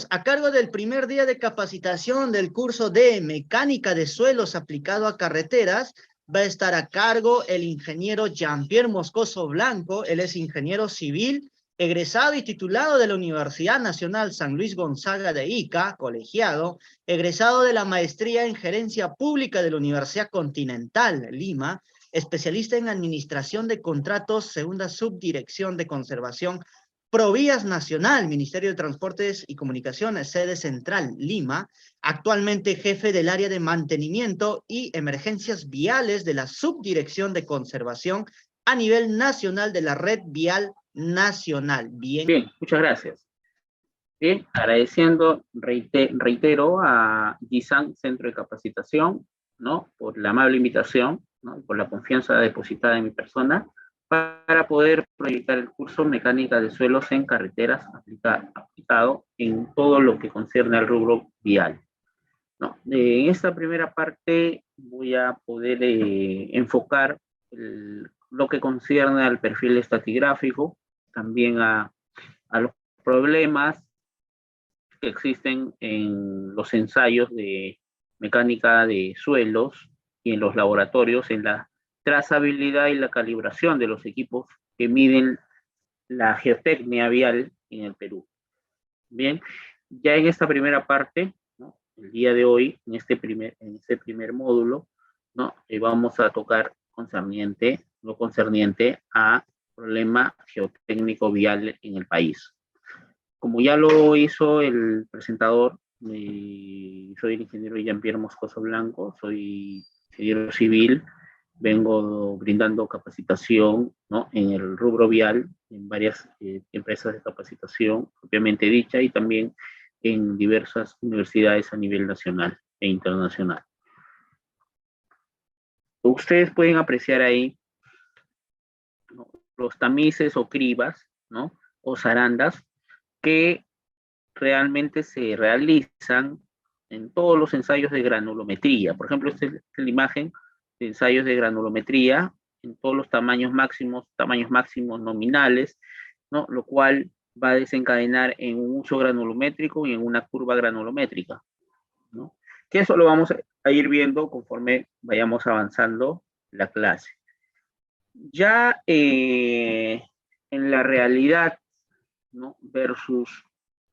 a cargo del primer día de capacitación del curso de Mecánica de Suelos aplicado a carreteras, va a estar a cargo el ingeniero Jean-Pierre Moscoso Blanco. Él es ingeniero civil, egresado y titulado de la Universidad Nacional San Luis Gonzaga de Ica, colegiado, egresado de la Maestría en Gerencia Pública de la Universidad Continental, Lima, especialista en Administración de Contratos, segunda subdirección de Conservación, Provías Nacional, Ministerio de Transportes y Comunicaciones, sede central, Lima, actualmente jefe del área de mantenimiento y emergencias viales de la Subdirección de Conservación a nivel nacional de la Red Vial Nacional. Bien, muchas gracias. Bien, agradeciendo, reitero a GISAN Centro de Capacitación, ¿no?, por la amable invitación, ¿no?, por la confianza depositada en mi persona, para poder proyectar el curso Mecánica de Suelos en Carreteras aplicado en todo lo que concierne al rubro vial, ¿no? En esta primera parte voy a poder enfocar lo que concierne al perfil estratigráfico, también a los problemas que existen en los ensayos de mecánica de suelos y en los laboratorios en la trazabilidad y la calibración de los equipos que miden la geotecnia vial en el Perú. Bien, ya en esta primera parte, ¿no?, el día de hoy, en este primer módulo, ¿no?, vamos a tocar lo concerniente a problema geotécnico vial en el país. Como ya lo hizo el presentador, soy el ingeniero Jean-Pierre Moscoso Blanco, soy ingeniero civil, vengo brindando capacitación, ¿no?, en el rubro vial, en varias empresas de capacitación propiamente dicha y también en diversas universidades a nivel nacional e internacional. Ustedes pueden apreciar ahí, ¿no?, los tamices o cribas, ¿no?, o zarandas que realmente se realizan en todos los ensayos de granulometría. Por ejemplo, esta es la imagen de ensayos de granulometría en todos los tamaños máximos nominales, ¿no?, lo cual va a desencadenar en un uso granulométrico y en una curva granulométrica, ¿no?, que eso lo vamos a ir viendo conforme vayamos avanzando la clase. Ya en la realidad, ¿no?, versus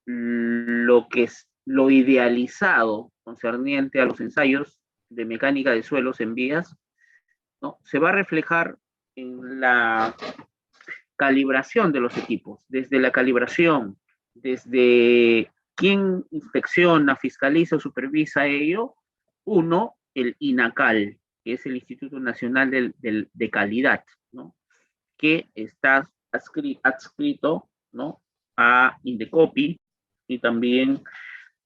lo que es lo idealizado concerniente a los ensayos de mecánica de suelos en vías, ¿no?, se va a reflejar en la calibración de los equipos, desde la calibración, desde quién inspecciona, fiscaliza o supervisa ello. Uno, el INACAL, que es el Instituto Nacional de Calidad, ¿no?, que está adscrito, ¿no?, a Indecopi y también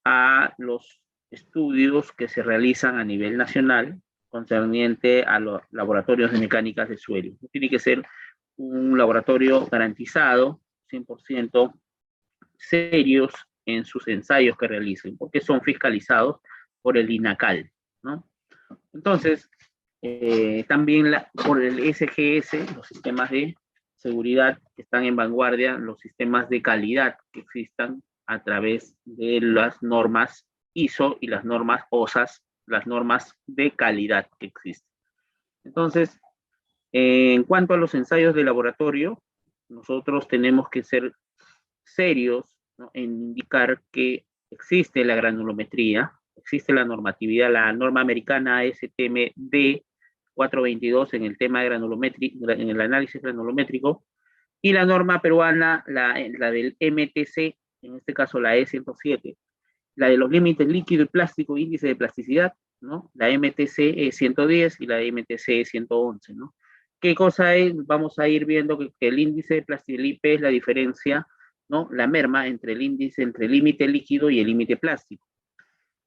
a los estudios que se realizan a nivel nacional concerniente a los laboratorios de mecánicas de suelo. Tiene que ser un laboratorio garantizado, 100% serios en sus ensayos que realicen, porque son fiscalizados por el INACAL, ¿no? Entonces, también por el SGS, los sistemas de seguridad que están en vanguardia, los sistemas de calidad que existan a través de las normas ISO y las normas OSAS, las normas de calidad que existen. Entonces, en cuanto a los ensayos de laboratorio, nosotros tenemos que ser serios, ¿no?, en indicar que existe la granulometría, existe la normatividad, la norma americana ASTM-D 422 en el tema de granulometría, en el análisis granulométrico, y la norma peruana, la del MTC, en este caso la E107, la de los límites líquido y plástico, índice de plasticidad, ¿no?, la MTC 110 y la MTC 111, ¿no? ¿Qué cosa es? Vamos a ir viendo que el índice de plasticidad, el IP, es la diferencia, ¿no?, la merma entre el índice, entre el límite líquido y el límite plástico.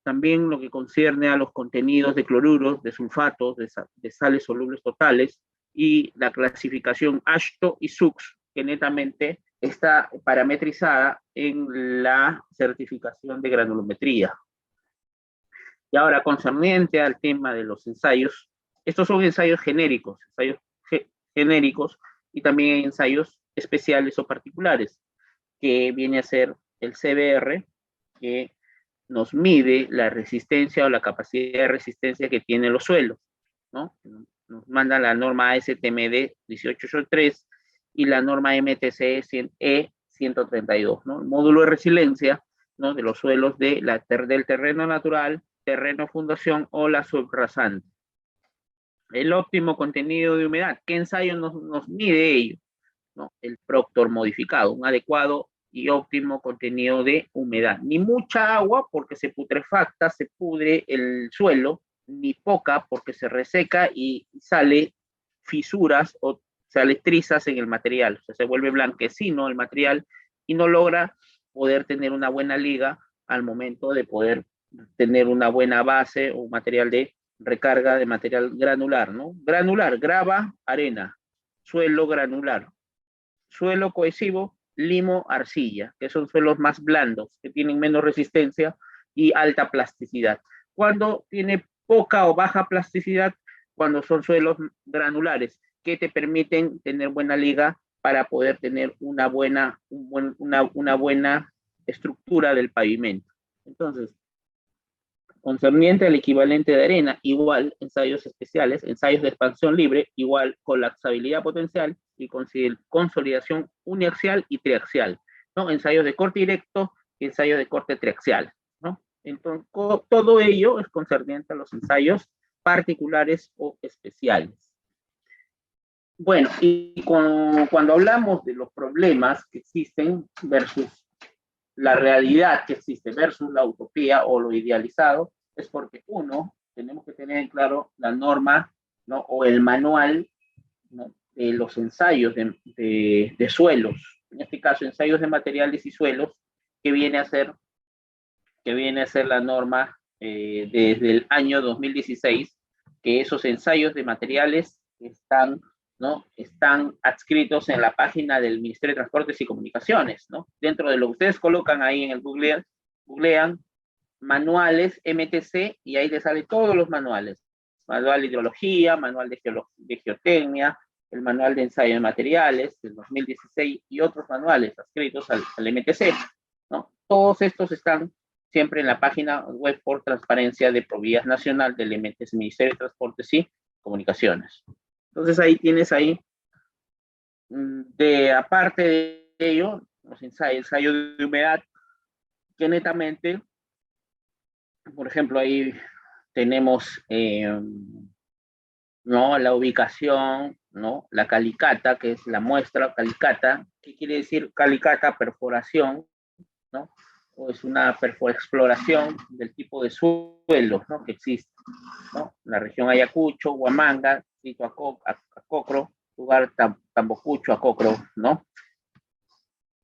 También lo que concierne a los contenidos de cloruros, de sulfatos, de sales solubles totales, y la clasificación AASHTO y SUX, que netamente está parametrizada en la certificación de granulometría. Y ahora, concerniente al tema de los ensayos, estos son ensayos genéricos, y también hay ensayos especiales o particulares, que viene a ser el CBR que nos mide la resistencia o la capacidad de resistencia que tienen los suelos, ¿no? Nos manda la norma ASTM-D 1883 y la norma MTC E132, ¿no? El módulo de resiliencia, ¿no? De los suelos del terreno natural, terreno fundación o la subrasante. El óptimo contenido de humedad, ¿qué ensayo nos mide ello? ¿No? El Proctor modificado, un adecuado y óptimo contenido de humedad. Ni mucha agua porque se putrefacta, se pudre el suelo, ni poca porque se reseca y sale fisuras o sale trizas en el material. O sea, se vuelve blanquecino el material y no logra poder tener una buena liga al momento de poder tener una buena base o material de recarga de material granular, ¿no? Granular, grava, arena, suelo granular, suelo cohesivo, limo, arcilla, que son suelos más blandos, que tienen menos resistencia y alta plasticidad. Cuando tiene poca o baja plasticidad, cuando son suelos granulares, que te permiten tener buena liga para poder tener una buena estructura del pavimento. Entonces, concerniente al equivalente de arena, igual ensayos especiales, ensayos de expansión libre, igual colapsabilidad potencial y consolidación uniaxial y triaxial, ¿no? Ensayos de corte directo y ensayos de corte triaxial, ¿no? Entonces, todo ello es concerniente a los ensayos particulares o especiales. Bueno, y cuando hablamos de los problemas que existen versus la realidad que existe versus la utopía o lo idealizado, es porque uno, tenemos que tener en claro la norma, ¿no? O el manual, ¿no? De los ensayos de suelos, en este caso ensayos de materiales y suelos, que viene a ser la norma desde el año 2016, que esos ensayos de materiales están, ¿no? Están adscritos en la página del Ministerio de Transportes y Comunicaciones, ¿no? Dentro de lo que ustedes colocan ahí en el googlean manuales MTC y ahí les salen todos los manuales. Manual de hidrología, manual de geotecnia, el manual de ensayo de materiales del 2016 y otros manuales adscritos al MTC, ¿no? Todos estos están siempre en la página web por transparencia de Provías Nacional del MTC, Ministerio de Transportes y Comunicaciones. Entonces ahí tienes ahí, aparte de ello, los ensayos de humedad, que netamente, por ejemplo, ahí tenemos ¿no? La ubicación, ¿no? La calicata, que es la muestra calicata. ¿Qué quiere decir calicata? Perforación, ¿no? O es una exploración del tipo de suelo, ¿no? Que existe, ¿no? La región Ayacucho, Huamanga, Tito Acocro, lugar Tambocucho, Acocro, ¿no?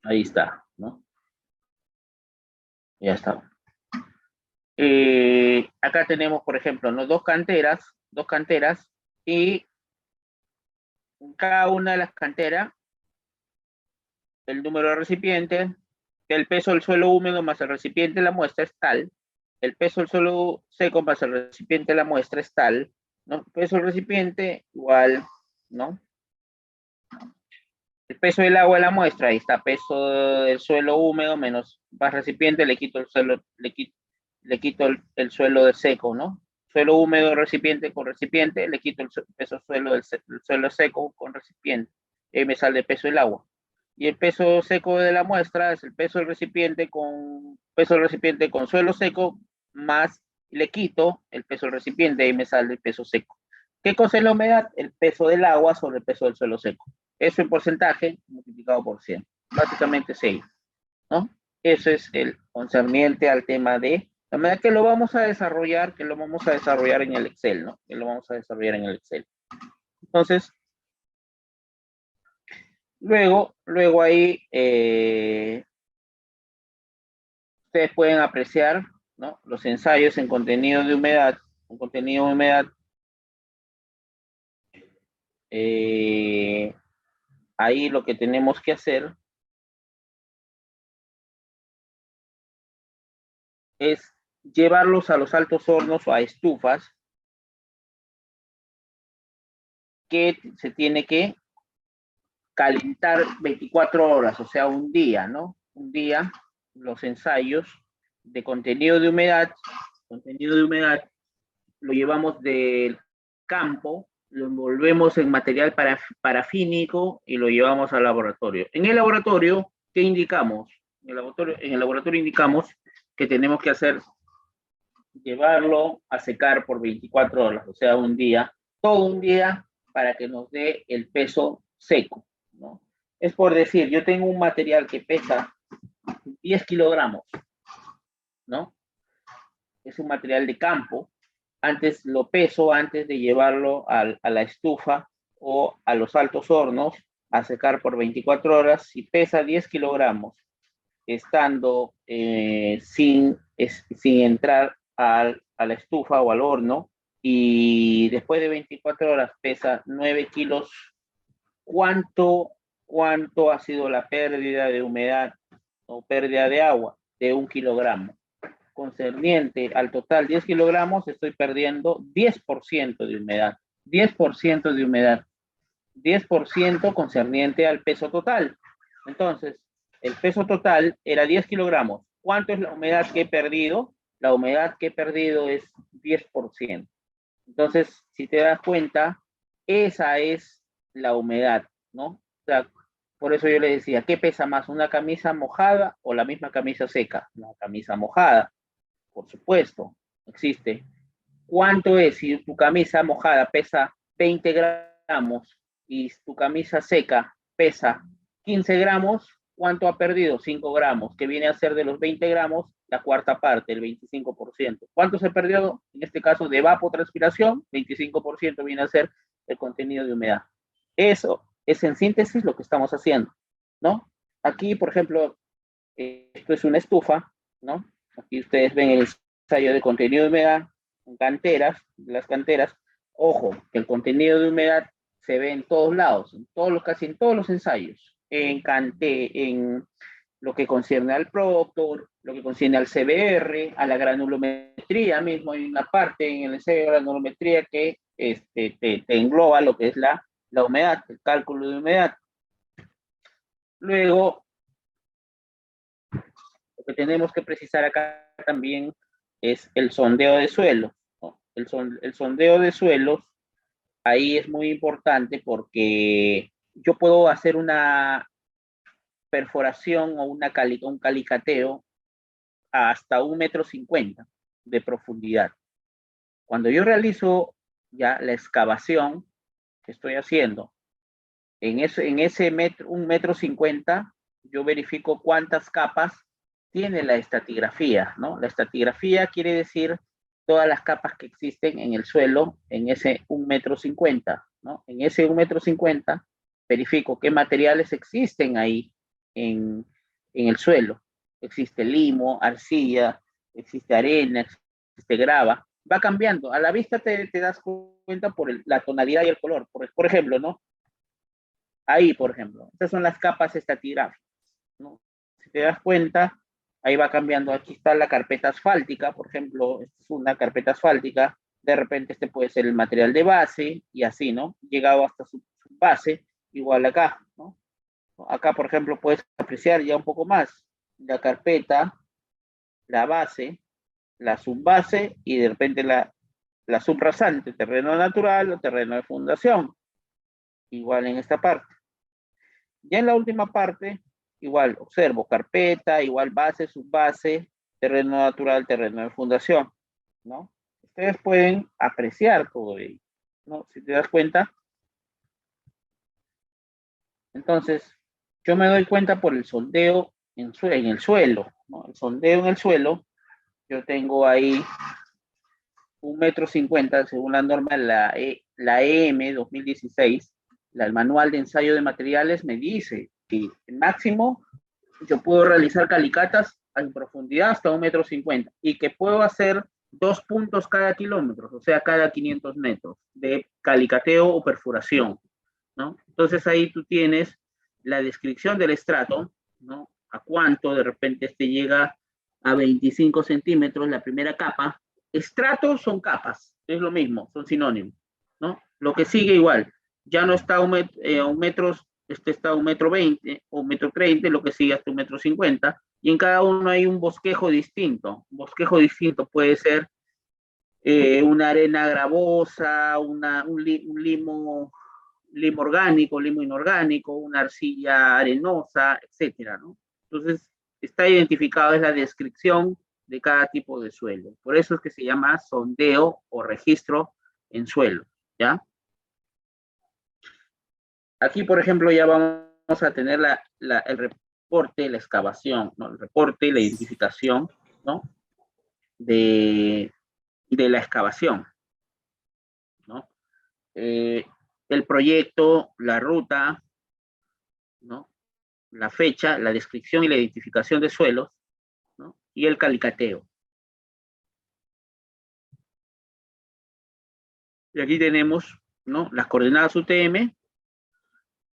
Ahí está, ¿no? Ya está. Acá tenemos, por ejemplo, ¿no? dos canteras, y en cada una de las canteras, el número de recipientes, el peso del suelo húmedo más el recipiente de la muestra es tal, el peso del suelo seco más el recipiente de la muestra es tal, ¿no? Peso del recipiente igual, ¿no? El peso del agua de la muestra, ahí está, peso del suelo húmedo menos más recipiente, le quito el suelo, le quito el suelo de seco, ¿no? Suelo húmedo, recipiente con recipiente, le quito el peso suelo del suelo seco con recipiente, y me sale el peso del agua. Y el peso seco de la muestra es el peso del recipiente con suelo seco, más le quito el peso del recipiente y me sale el peso seco. ¿Qué cosa es la humedad? El peso del agua sobre el peso del suelo seco. Eso en porcentaje multiplicado por 100. Básicamente 6, ¿no? Eso es el concerniente al tema de la humedad, que lo vamos a desarrollar, en el Excel, ¿no? Entonces, luego ahí ustedes pueden apreciar, ¿no? Los ensayos en contenido de humedad, ahí lo que tenemos que hacer es llevarlos a los altos hornos o a estufas que se tiene que calentar 24 horas, o sea, un día, ¿no? Un día, los ensayos de contenido de humedad, lo llevamos del campo, lo envolvemos en material parafínico y lo llevamos al laboratorio. En el laboratorio, ¿qué indicamos? En el laboratorio indicamos que tenemos que llevarlo a secar por 24 horas, o sea, un día, todo un día, para que nos dé el peso seco, ¿no? Es por decir, yo tengo un material que pesa 10 kilogramos, ¿no? Es un material de campo. Antes lo peso, antes de llevarlo a la estufa o a los altos hornos a secar por 24 horas. Si pesa 10 kilogramos, estando sin entrar a la estufa o al horno, y después de 24 horas pesa 9 kilos, ¿cuánto ha sido la pérdida de humedad o pérdida de agua de 1 kilogramo? Concerniente al total 10 kilogramos, estoy perdiendo 10% de humedad. 10% de humedad. 10% concerniente al peso total. Entonces, el peso total era 10 kilogramos. ¿Cuánto es la humedad que he perdido? La humedad que he perdido es 10%. Entonces, si te das cuenta, esa es la humedad, ¿no? O sea, por eso yo le decía, ¿qué pesa más, una camisa mojada o la misma camisa seca? La camisa mojada, por supuesto, existe. ¿Cuánto es si tu camisa mojada pesa 20 gramos y tu camisa seca pesa 15 gramos? ¿Cuánto ha perdido? 5 gramos, que viene a ser de los 20 gramos la cuarta parte, el 25%. ¿Cuánto se perdió? En este caso de evapotranspiración, 25% viene a ser el contenido de humedad. Eso es en síntesis lo que estamos haciendo, ¿no? Aquí, por ejemplo, esto es una estufa, ¿no? Aquí ustedes ven el ensayo de contenido de humedad en canteras, las canteras. Ojo, que el contenido de humedad se ve en todos lados, casi en todos los ensayos, en lo que concierne al Proctor, lo que concierne al CBR, a la granulometría mismo. Hay una parte en el ensayo de granulometría que te engloba lo que es la humedad, el cálculo de humedad. Luego, lo que tenemos que precisar acá también es el sondeo de suelo, ¿no? El sondeo de suelos, ahí es muy importante porque yo puedo hacer una perforación o un calicateo hasta 1,50 m de profundidad. Cuando yo realizo ya la excavación que estoy haciendo, en ese metro, 1,50 m, yo verifico cuántas capas tiene la estratigrafía, ¿no? La estratigrafía quiere decir todas las capas que existen en el suelo en ese 1,50 m, ¿no? En ese 1,50 m verifico qué materiales existen ahí en el suelo. Existe limo, arcilla, existe arena, existe grava. Va cambiando. A la vista te das cuenta por la tonalidad y el color. Por ejemplo, ¿no? Ahí, por ejemplo, estas son las capas estratigráficas, ¿no? Si te das cuenta, ahí va cambiando. Aquí está la carpeta asfáltica, por ejemplo, esta es una carpeta asfáltica. De repente este puede ser el material de base y así, ¿no? Llegado hasta su base, igual acá, ¿no? Acá, por ejemplo, puedes apreciar ya un poco más la carpeta, la base, la subbase y de repente la subrasante, terreno natural o terreno de fundación. Igual en esta parte. Ya en la última parte, igual observo carpeta, igual base, subbase, terreno natural, terreno de fundación, ¿no? Ustedes pueden apreciar todo ello, ¿no? Si te das cuenta. Entonces, yo me doy cuenta por el sondeo en el suelo, ¿no? El sondeo en el suelo, yo tengo ahí 1,50 m según la norma, la EM 2016, el manual de ensayo de materiales me dice que máximo yo puedo realizar calicatas en profundidad hasta 1,50 m y que puedo hacer 2 puntos cada kilómetro, o sea, cada 500 metros de calicateo o perforación, ¿no? Entonces ahí tú tienes la descripción del estrato, ¿no? A cuánto de repente llega a 25 centímetros la primera capa. Estratos son capas, es lo mismo, son sinónimos, ¿no? Lo que sigue igual, ya no está a un metro, está a 1,20 m o 1,30 m, lo que sigue hasta 1,50 m. y en cada uno hay un bosquejo distinto. Un bosquejo distinto puede ser una arena gravosa, un limo orgánico, limo inorgánico, una arcilla arenosa, etcétera, ¿no? Entonces, está identificado, es la descripción de cada tipo de suelo. Por eso es que se llama sondeo o registro en suelo, ¿ya? Aquí, por ejemplo, ya vamos a tener el reporte, la excavación, ¿no? El reporte, la identificación, ¿no? De la excavación, ¿no? El proyecto, la ruta, ¿no? La fecha, la descripción y la identificación de suelos, ¿no? Y el calicateo. Y aquí tenemos, ¿no? Las coordenadas UTM,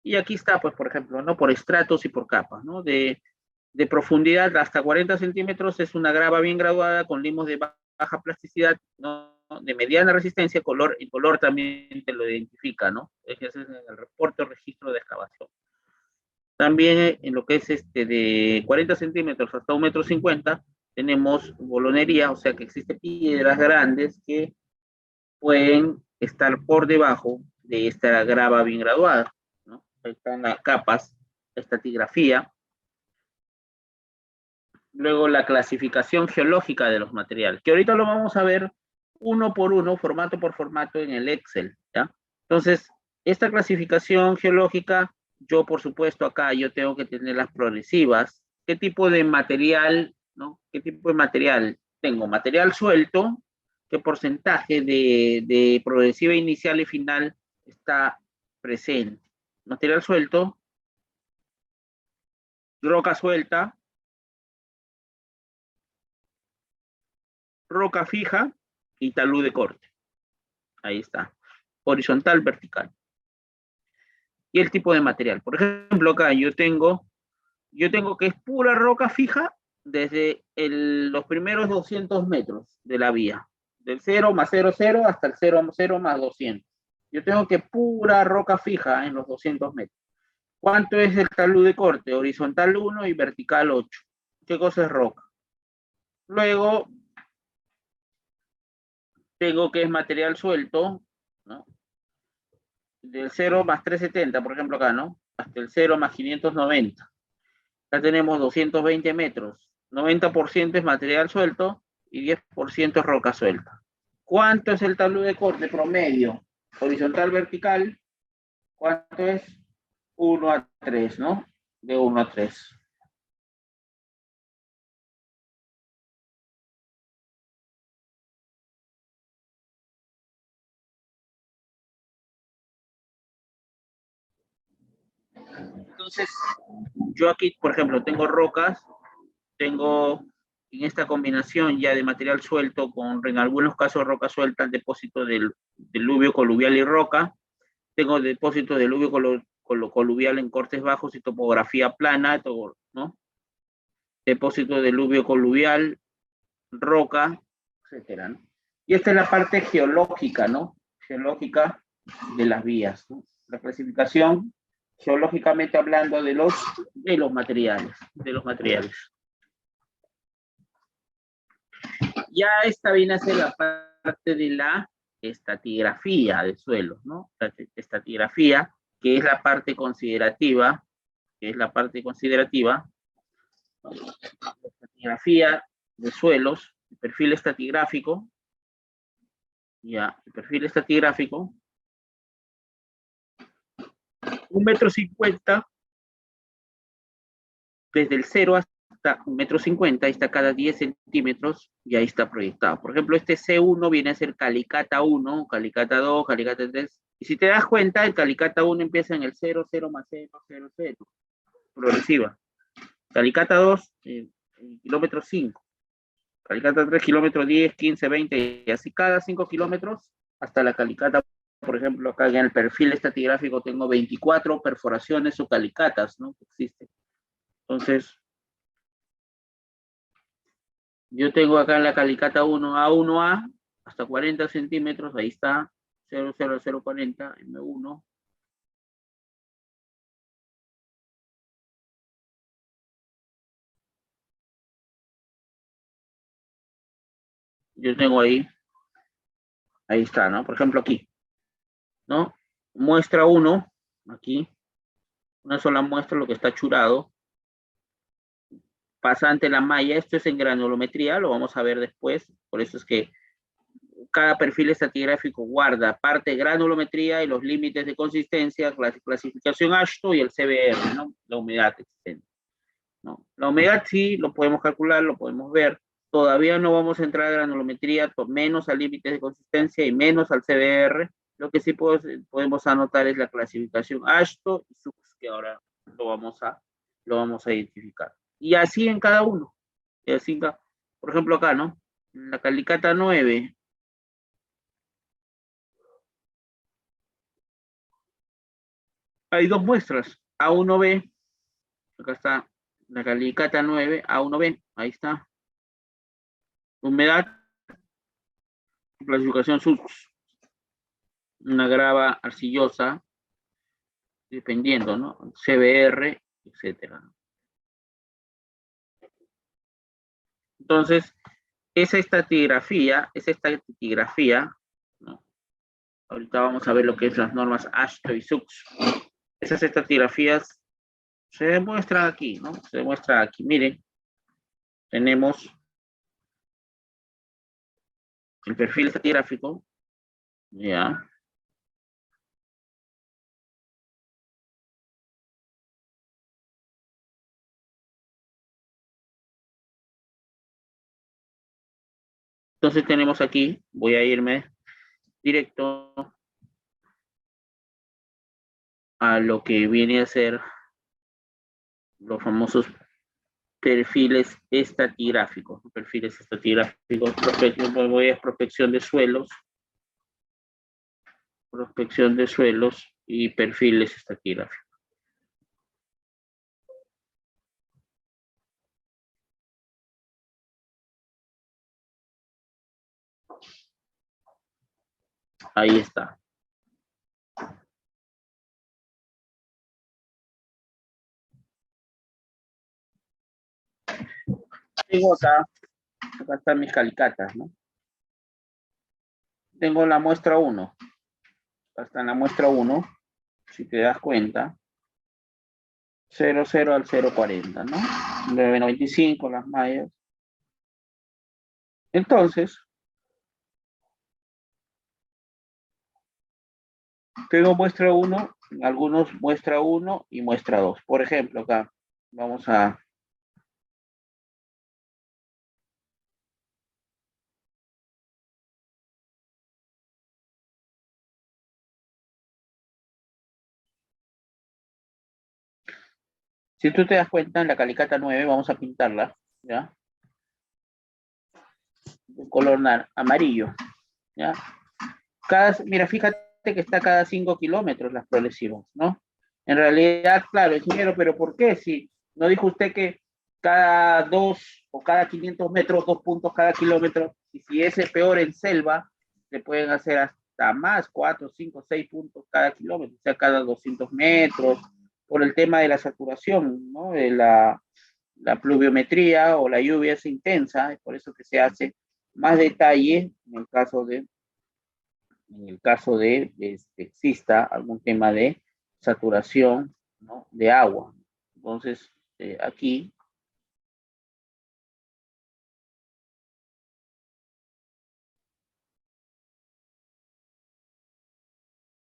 y aquí está, pues, por ejemplo, ¿no? Por estratos y por capas, ¿no? De profundidad hasta 40 centímetros es una grava bien graduada con limos de baja plasticidad, ¿no? De mediana resistencia, el color también te lo identifica, ¿no? Ese es el reporte o registro de excavación. También en lo que es de 40 centímetros hasta 1,50 m, tenemos bolonería, o sea que existen piedras grandes que pueden estar por debajo de esta grava bien graduada, ¿no? Ahí están las capas, la estratigrafía. Luego la clasificación geológica de los materiales, que ahorita lo vamos a ver uno por uno, formato por formato en el Excel, ¿ya? Entonces, esta clasificación geológica, yo por supuesto acá, yo tengo que tener las progresivas. ¿Qué tipo de material, no? ¿Qué tipo de material tengo? Material suelto, ¿qué porcentaje de progresiva inicial y final está presente? Material suelto, roca suelta, roca fija y talud de corte. Ahí está. Horizontal, vertical. Y el tipo de material. Por ejemplo, acá yo tengo que es pura roca fija desde los primeros 200 metros de la vía. Del 0 más 0, 0 hasta el 0, 0 más 200. Yo tengo que pura roca fija en los 200 metros. ¿Cuánto es el talud de corte? Horizontal 1 y vertical 8. ¿Qué cosa es roca? Luego, tengo que es material suelto, ¿no? Del 0 más 370, por ejemplo acá, ¿no? Hasta el 0 más 590. Acá tenemos 220 metros. 90% es material suelto y 10% es roca suelta. ¿Cuánto es el talud de corte promedio? Horizontal, vertical. ¿Cuánto es? 1 a 3, ¿no? De 1 a 3. Entonces, yo aquí, por ejemplo, tengo rocas, tengo en esta combinación ya de material suelto con, en algunos casos, roca suelta, el depósito del diluvio coluvial y roca. Tengo depósito de diluvio coluvial en cortes bajos y topografía plana, ¿no? Depósito de diluvio coluvial, roca, etcétera, ¿no? Y esta es la parte geológica, ¿no? Geológica de las vías, ¿no? La clasificación, geológicamente hablando, de los materiales, Ya esta viene a ser la parte de la estratigrafía de suelos, ¿no? La estratigrafía, que es la parte considerativa, la estratigrafía de suelos, el perfil estratigráfico, ya, el perfil estratigráfico, 1,50 m, desde el 0 hasta 1,50 m, ahí está cada 10 centímetros, y ahí está proyectado. Por ejemplo, este C1 viene a ser calicata 1, calicata 2, calicata 3, y si te das cuenta, el calicata 1 empieza en el 0, 0 más 0, 0, 0, progresiva. Calicata 2, kilómetro 5. Calicata 3, kilómetro 10, 15, 20, y así cada 5 kilómetros hasta la calicata. Por ejemplo, acá en el perfil estratigráfico tengo 24 perforaciones o calicatas, ¿no? Que existen. Entonces, yo tengo acá en la calicata 1 A1A hasta 40 centímetros, ahí está, 0,0040, M1. yo tengo ahí está, ¿no? Por ejemplo, aquí, ¿no? Muestra 1, aquí, una sola muestra, lo que está churado, pasa ante la malla, esto es en granulometría, lo vamos a ver después, por eso es que cada perfil estratigráfico guarda parte de granulometría y los límites de consistencia, clasificación AASHTO y el CBR, ¿no? La humedad existente, ¿no? La humedad sí, lo podemos calcular, lo podemos ver, todavía no vamos a entrar a granulometría, menos a límites de consistencia y menos al CBR, lo que sí podemos anotar es la clasificación AASHTO y SUX, que ahora lo vamos a identificar. Y así en cada uno. Y así, por ejemplo, acá, ¿no? En la calicata 9, hay dos muestras, A1B, acá está la calicata 9, A1B, ahí está. Humedad, clasificación SUX, una grava arcillosa, dependiendo, ¿no? CBR, etcétera. Entonces, esa estratigrafía, ¿no? Ahorita vamos a ver lo que es las normas AASHTO y SUX. Esas estratigrafías se demuestran aquí, ¿no? Se demuestra aquí. Miren, tenemos el perfil estratigráfico, ya. Entonces tenemos aquí, voy a irme directo a lo que viene a ser los famosos perfiles estratigráficos. Voy a prospección de suelos y perfiles estratigráficos. Ahí está. Tengo acá están mis calicatas, ¿no? Tengo la muestra 1. Hasta en la muestra 1, si te das cuenta, 0,0 al 0,40, ¿no? 9,95 las mallas. Entonces, tengo muestra 1, algunos muestra 1 y muestra 2. Por ejemplo, acá vamos a... Si tú te das cuenta, en la calicata 9 vamos a pintarla, ¿ya? De color amarillo, ¿ya? Mira, fíjate que está cada 5 kilómetros las progresivas, ¿no? En realidad, claro, ingeniero, pero ¿por qué? Si no dijo usted que cada 2 o cada 500 metros, 2 puntos cada kilómetro, y si es peor en selva, se pueden hacer hasta más, 4, 5, 6 puntos cada kilómetro, o sea, cada 200 metros, por el tema de la saturación, ¿no? De la pluviometría o la lluvia es intensa, es por eso que se hace más detalle en el caso de exista algún tema de saturación, ¿no? De agua. Entonces, aquí,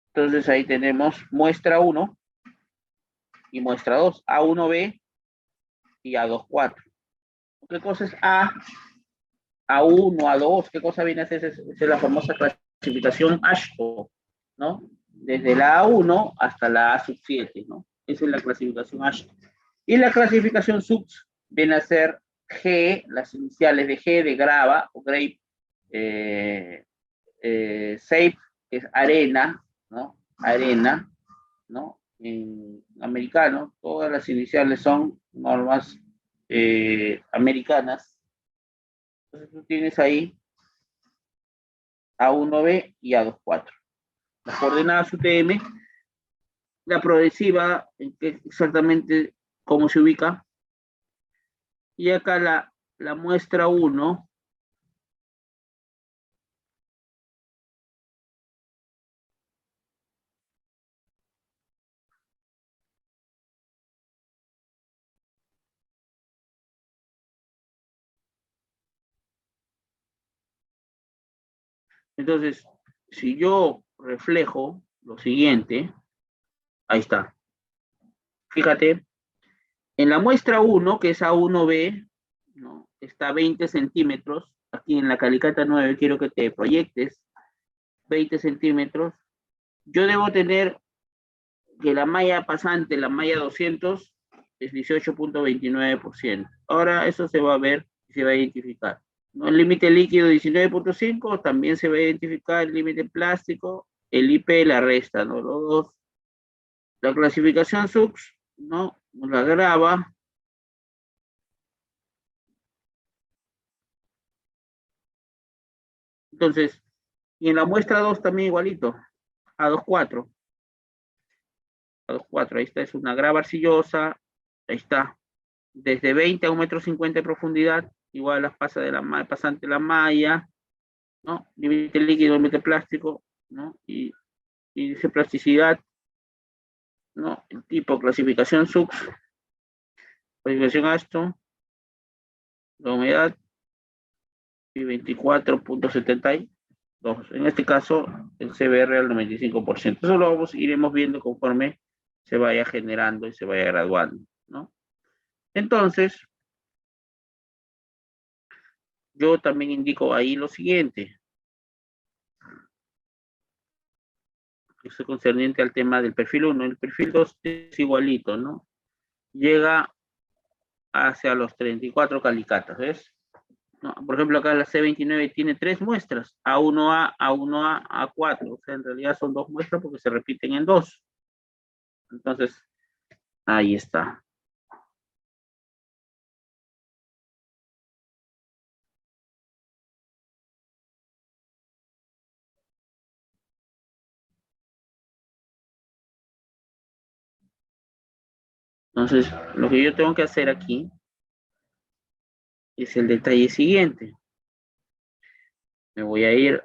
entonces ahí tenemos muestra 1 y muestra 2, A1B y A24. ¿Qué cosa es A1, A2? ¿Qué cosa viene a ser? Esa es la famosa clasificación AASHTO, ¿no? Desde la A1 hasta la A7, ¿no? Esa es la clasificación AASHTO. Y la clasificación SUX viene a ser G, las iniciales de G de grava o grape, safe, que es arena, ¿no? Arena, ¿no? En americano, todas las iniciales son normas americanas. Entonces tú tienes ahí A1B y A24. Las coordenadas UTM, la progresiva, exactamente cómo se ubica. Y acá la muestra 1 Entonces, si yo reflejo lo siguiente, ahí está. Fíjate, en la muestra 1, que es A1B, ¿no? Está 20 centímetros. Aquí en la calicata 9 quiero que te proyectes 20 centímetros. Yo debo tener que la malla pasante, la malla 200, es 18.29%. Ahora eso se va a ver y se va a identificar. ¿No? El límite líquido 19.5, también se va a identificar el límite plástico, el IP la resta, ¿no? Los dos. La clasificación SUX, ¿no? La graba. Entonces, y en la muestra 2 también igualito, A24. A24, ahí está, es una grava arcillosa, ahí está. Desde 20 a 1,50 m de profundidad, igual las pasa de la pasante la malla, ¿no? Límite líquido, límite plástico, ¿no? Y dice plasticidad, ¿no? El tipo, clasificación SUX, clasificación ASTO, la humedad, y 24.72. En este caso, el CBR al 95%. Eso lo iremos viendo conforme se vaya generando y se vaya graduando, ¿no? Entonces, yo también indico ahí lo siguiente. Esto concerniente al tema del perfil 1. El perfil 2 es igualito, ¿no? Llega hacia los 34 calicatas, ¿ves? No, por ejemplo, acá la C29 tiene 3 muestras, A1A, A1A, A4. O sea, en realidad son 2 muestras porque se repiten en 2. Entonces, ahí está. Entonces, lo que yo tengo que hacer aquí es el detalle siguiente. Me voy a ir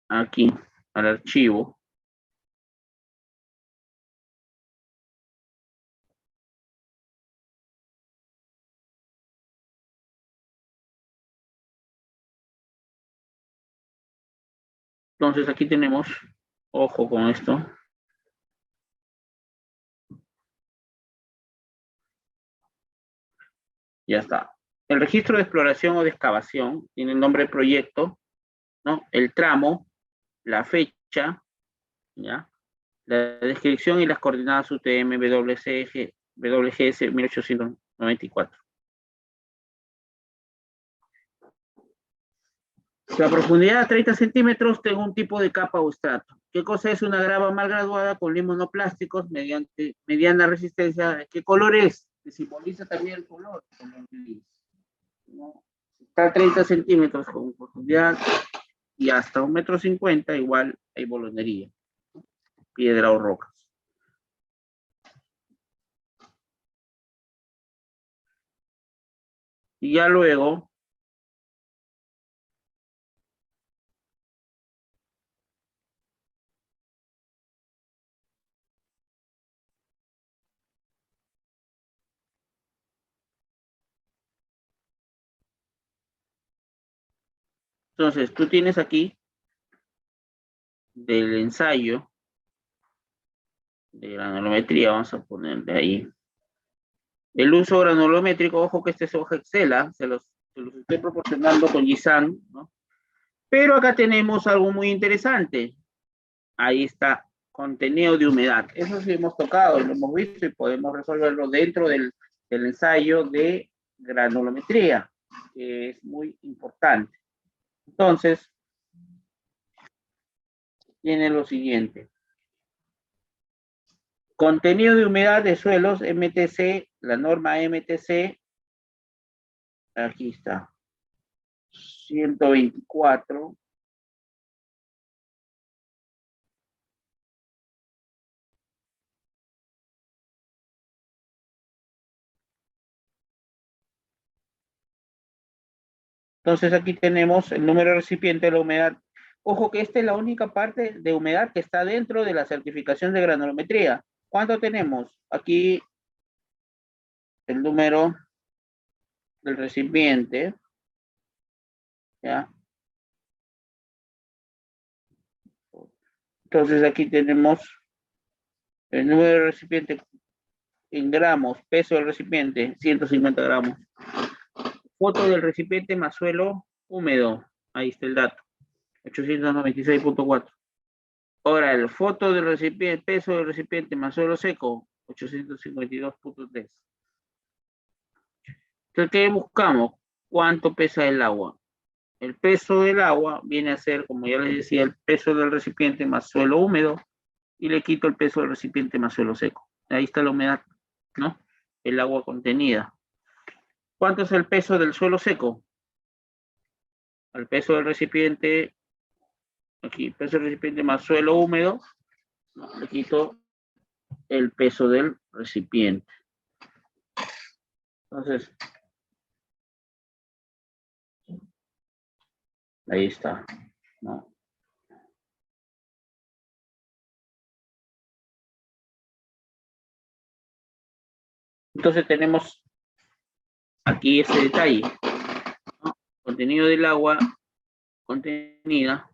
aquí al archivo. Entonces, aquí tenemos, ojo con esto. Ya está. El registro de exploración o de excavación tiene el nombre de proyecto, ¿no? El tramo, la fecha, ¿ya? La descripción y las coordenadas UTM WGS 1894. La profundidad a 30 centímetros tengo un tipo de capa o estrato. ¿Qué cosa es una grava mal graduada con limos no plásticos mediante mediana resistencia? ¿Qué color es? Que simboliza también el color. ¿No? Está a 30 centímetros con profundidad y hasta 1,50 m, igual hay bolonería, piedra o rocas. Y ya luego, entonces tú tienes aquí del ensayo de granulometría, vamos a ponerle ahí. El uso granulométrico, ojo que este es hoja Excel, se los estoy proporcionando con GISAN, ¿no? Pero acá tenemos algo muy interesante. Ahí está, contenido de humedad. Eso sí hemos tocado y lo hemos visto y podemos resolverlo dentro del ensayo de granulometría, que es muy importante. Entonces, tiene lo siguiente. Contenido de humedad de suelos, MTC, la norma MTC, aquí está, 124. Entonces aquí tenemos el número de recipiente de la humedad. Ojo que esta es la única parte de humedad que está dentro de la certificación de granulometría. ¿Cuánto tenemos? Aquí el número del recipiente, ¿ya? Entonces aquí tenemos el número de recipiente en gramos, peso del recipiente, 150 gramos. Foto del recipiente más suelo húmedo. Ahí está el dato. 896.4. Ahora, el foto del recipiente, peso del recipiente más suelo seco, 852.3. Entonces, ¿qué buscamos? ¿Cuánto pesa el agua? El peso del agua viene a ser, como ya les decía, el peso del recipiente más suelo húmedo y le quito el peso del recipiente más suelo seco. Ahí está la humedad, ¿no? El agua contenida. ¿Cuánto es el peso del suelo seco? Al peso del recipiente, aquí, peso del recipiente más suelo húmedo, ¿no? Le quito el peso del recipiente. Entonces, ahí está, ¿no? Entonces tenemos aquí ese detalle, ¿no? Contenido del agua contenida.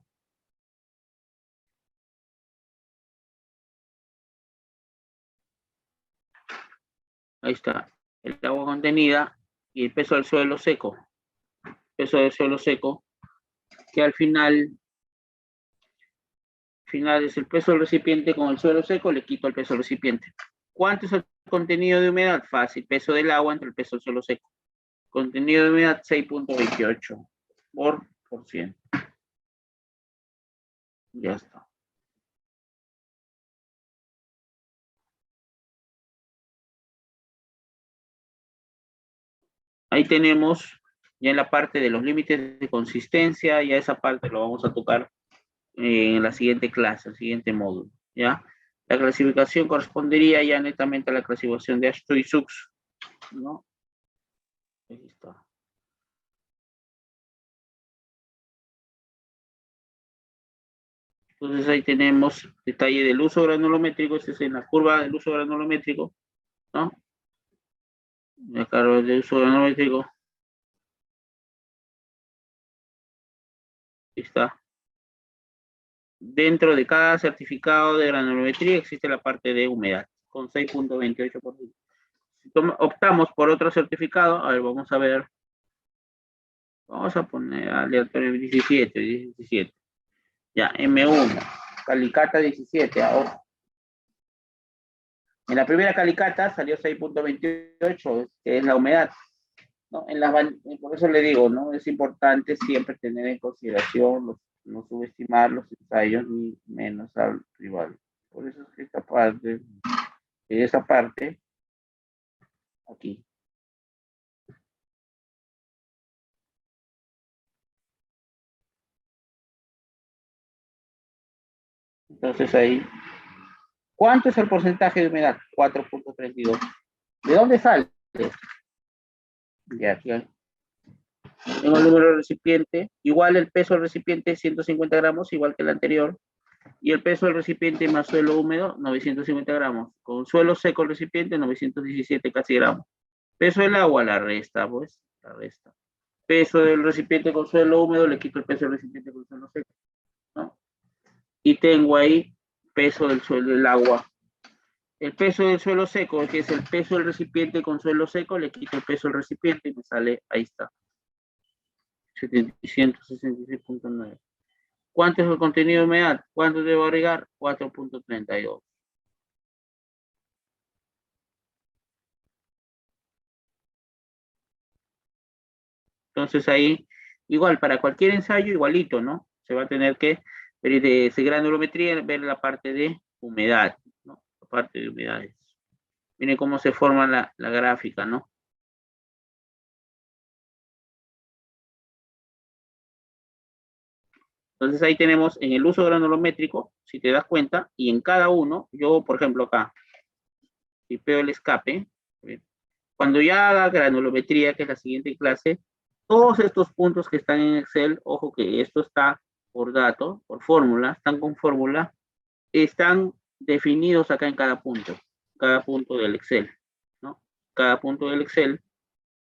Ahí está, el agua contenida y el peso del suelo seco. Peso del suelo seco, que al final es el peso del recipiente con el suelo seco, le quito el peso del recipiente. ¿Cuánto es el contenido de humedad? Fácil, peso del agua entre el peso del suelo seco. Contenido de humedad 6.28 por ciento. Ya está. Ahí tenemos ya en la parte de los límites de consistencia, ya esa parte lo vamos a tocar en la siguiente clase, el siguiente módulo, ¿ya? La clasificación correspondería ya netamente a la clasificación de Ashton y Sux, ¿no? Ahí está. Entonces ahí tenemos detalle del uso granulométrico, este es en la curva del uso granulométrico, ¿no? Acá el uso granulométrico. Ahí está. Dentro de cada certificado de granulometría existe la parte de humedad, con 6.28%. Si optamos por otro certificado, a ver, vamos a ver. Vamos a poner aleatorio 17. Ya, M1, Calicata 17, ahora. En la primera Calicata salió 6.28, que es la humedad, ¿no? Por eso le digo, ¿no? Es importante siempre tener en consideración, no subestimar los ensayos ni menos al rival. Por eso es que esa parte, aquí. Entonces ahí, ¿cuánto es el porcentaje de humedad? 4.32. ¿De dónde sale? Ya, aquí tengo el número del recipiente, igual el peso del recipiente 150 gramos, igual que el anterior, y el peso del recipiente más suelo húmedo 950 gramos, con suelo seco el recipiente 917 casi gramos. Peso del agua la resta, pues, la resta. Peso del recipiente con suelo húmedo, le quito el peso del recipiente con suelo seco, ¿no? Y tengo ahí peso del suelo del agua. El peso del suelo seco, que es el peso del recipiente con suelo seco, le quito el peso del recipiente y me sale, ahí está, 166.9. ¿Cuánto es el contenido de humedad? ¿Cuánto debo agregar? 4.32. Entonces ahí, igual, para cualquier ensayo, igualito, ¿no? Se va a tener que ver de ese granulometría, ver la parte de humedad, ¿no? La parte de humedades. Miren cómo se forma la gráfica, ¿no? Entonces ahí tenemos en el uso granulométrico, si te das cuenta, y en cada uno, yo, por ejemplo, acá, si veo el escape, cuando ya haga granulometría, que es la siguiente clase, todos estos puntos que están en Excel, ojo que esto está por dato, por fórmula, están con fórmula, están definidos acá en cada punto del Excel, ¿no? Cada punto del Excel,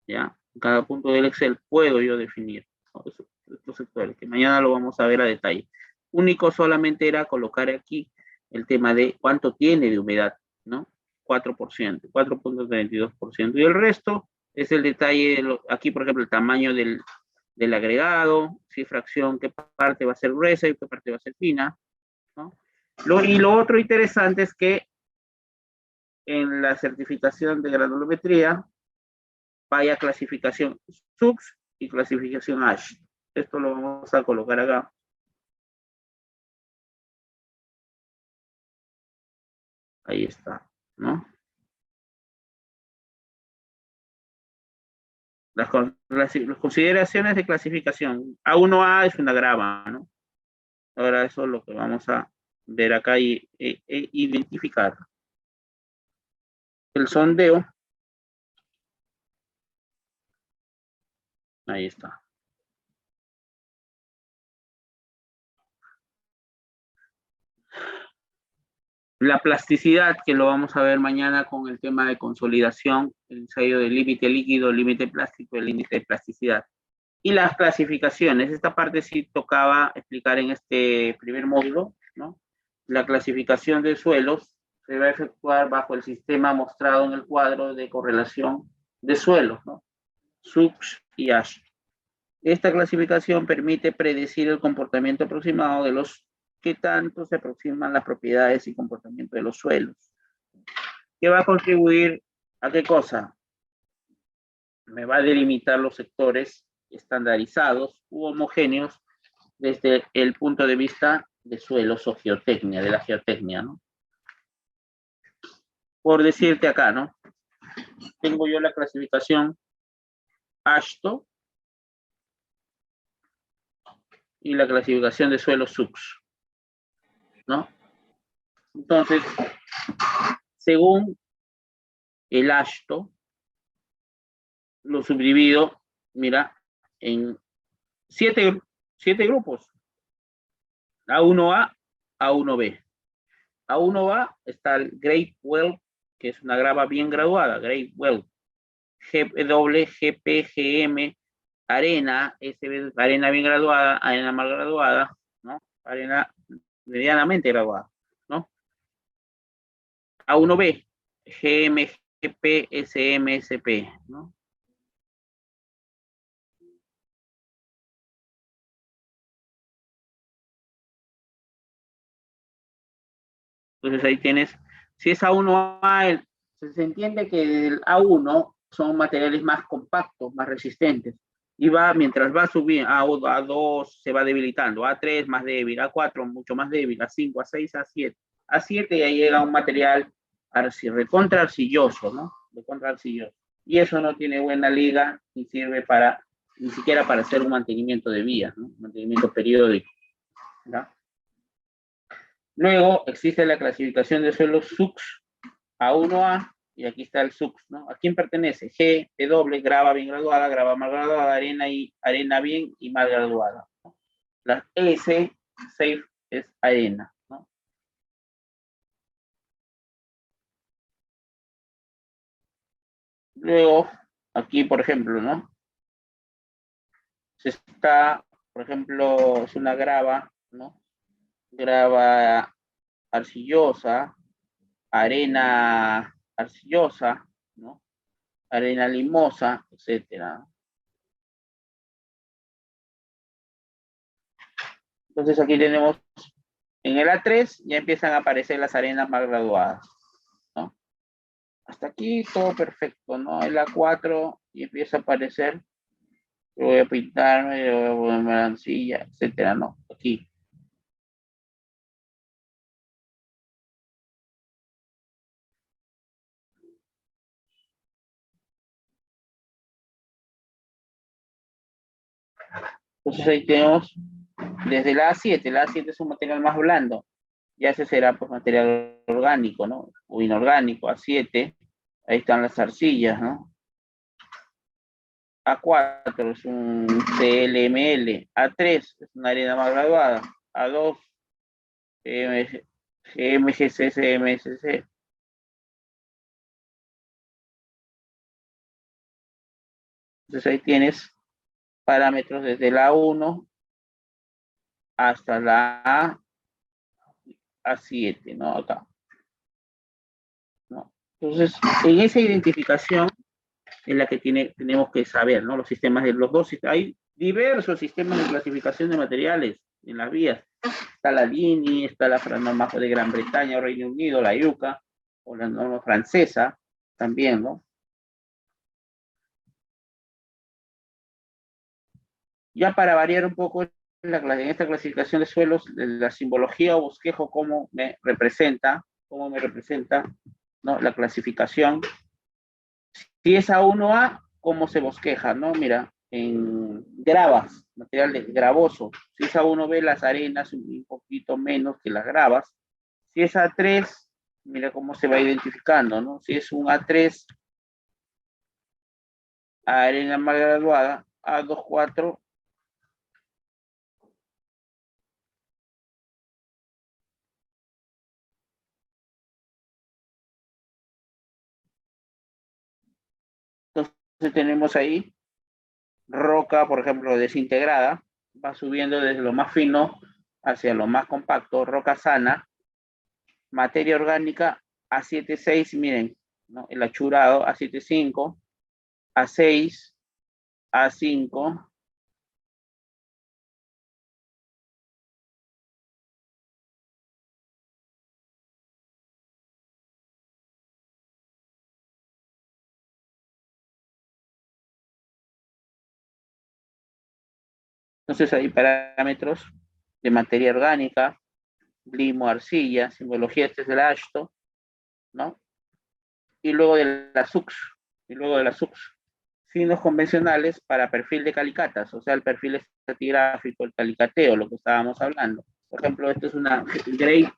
¿ya? Cada punto del Excel puedo yo definir, ¿no? Estos sectores, que mañana lo vamos a ver a detalle. único solamente era colocar aquí el tema de cuánto tiene de humedad, ¿no? 4%, 4.32%. Y el resto es el detalle, aquí por ejemplo el tamaño del agregado, si fracción, qué parte va a ser gruesa y qué parte va a ser fina, ¿no? Y lo otro interesante es que en la certificación de granulometría vaya clasificación SUX y clasificación ASH. Esto lo vamos a colocar acá. Ahí está, ¿no? Las consideraciones de clasificación. A1A es una grava, ¿no? Ahora eso es lo que vamos a ver acá y identificar. El sondeo. Ahí está. La plasticidad, que lo vamos a ver mañana con el tema de consolidación, el ensayo del límite líquido, límite plástico, el índice de plasticidad. Y las clasificaciones, esta parte sí tocaba explicar en este primer módulo, ¿no? La clasificación de suelos se va a efectuar bajo el sistema mostrado en el cuadro de correlación de suelos, ¿no? SUX y ASH. Esta clasificación permite predecir el comportamiento aproximado de los que tanto se aproximan las propiedades y comportamiento de los suelos. ¿Qué va a contribuir a qué cosa? Me va a delimitar los sectores estandarizados u homogéneos desde el punto de vista de suelos o geotecnia, de la geotecnia, ¿no? Por decirte acá, ¿no? Tengo yo la clasificación ASHTO y la clasificación de suelos SUX, ¿no? Entonces, según el ASHTO, lo subdivido, mira, en siete grupos. A1A, A1B. A1A está el Great Well, que es una grava bien graduada, Great Well. GW, GP, GM, arena, SB, arena bien graduada, arena mal graduada, ¿no? Arena medianamente graduada, ¿no? A1B, GM, GP, SM, SP, ¿no? Entonces ahí tienes, si es A1A, se entiende que el A1 son materiales más compactos, más resistentes. Y va, mientras va subiendo, A2 se va debilitando, A3 más débil, A4 mucho más débil, A5, A6, A7. A7 ya llega un material recontra arcilloso, ¿no? Recontra arcilloso. Y eso no tiene buena liga ni sirve para, ni siquiera para hacer un mantenimiento de vías, ¿no? Mantenimiento periódico, ¿no? Luego existe la clasificación de suelos SUX A1A, y aquí está el SUX, ¿no? ¿A quién pertenece? G, W, grava bien graduada, grava mal graduada, arena bien y mal graduada, ¿no? La S, safe, es arena, ¿no? Luego, aquí, por ejemplo, ¿no? Se está, por ejemplo, es una grava, ¿no? Grava arcillosa, arena arcillosa, ¿no? Arena limosa, etcétera. Entonces aquí tenemos, en el A3 ya empiezan a aparecer las arenas más graduadas, ¿no? Hasta aquí todo perfecto, ¿no? El A4 y empieza a aparecer, yo voy a pintarme, yo voy a ponerme la arcilla, etcétera, ¿no? Aquí. Entonces ahí tenemos desde la A7, el A7 es un material más blando, ya ese será pues material orgánico, ¿no? O inorgánico, A7, ahí están las arcillas, ¿no? A4 es un CLML, A3 es una arena más graduada, A2 GMGC, CMSC. Entonces ahí tienes parámetros desde la A1 hasta la A7, ¿no? Acá. ¿No? Entonces, en esa identificación es la que tenemos que saber, ¿no? Los sistemas de los dos, hay diversos sistemas de clasificación de materiales en las vías. Está la LINI, está la norma de Gran Bretaña o Reino Unido, la IUCA, o la norma francesa, también, ¿no? Ya para variar un poco en esta clasificación de suelos, la simbología o bosquejo, cómo me representa, ¿no? La clasificación. Si es A1A, ¿cómo se bosqueja, no? Mira, en gravas, material gravoso. Si es A1B, las arenas un poquito menos que las gravas. Si es A3, mira cómo se va identificando, ¿no? Si es un A3, arena mal graduada, A24, entonces tenemos ahí roca, por ejemplo, desintegrada, va subiendo desde lo más fino hacia lo más compacto, roca sana, materia orgánica A76, miren, ¿no? El achurado A75, A6, A5, entonces hay parámetros de materia orgánica, limo, arcilla, simbología, este es el ASTO, ¿no? Y luego de la SUX, signos convencionales para perfil de calicatas, o sea, el perfil estratigráfico, el calicateo, lo que estábamos hablando. Por ejemplo, esto es una Great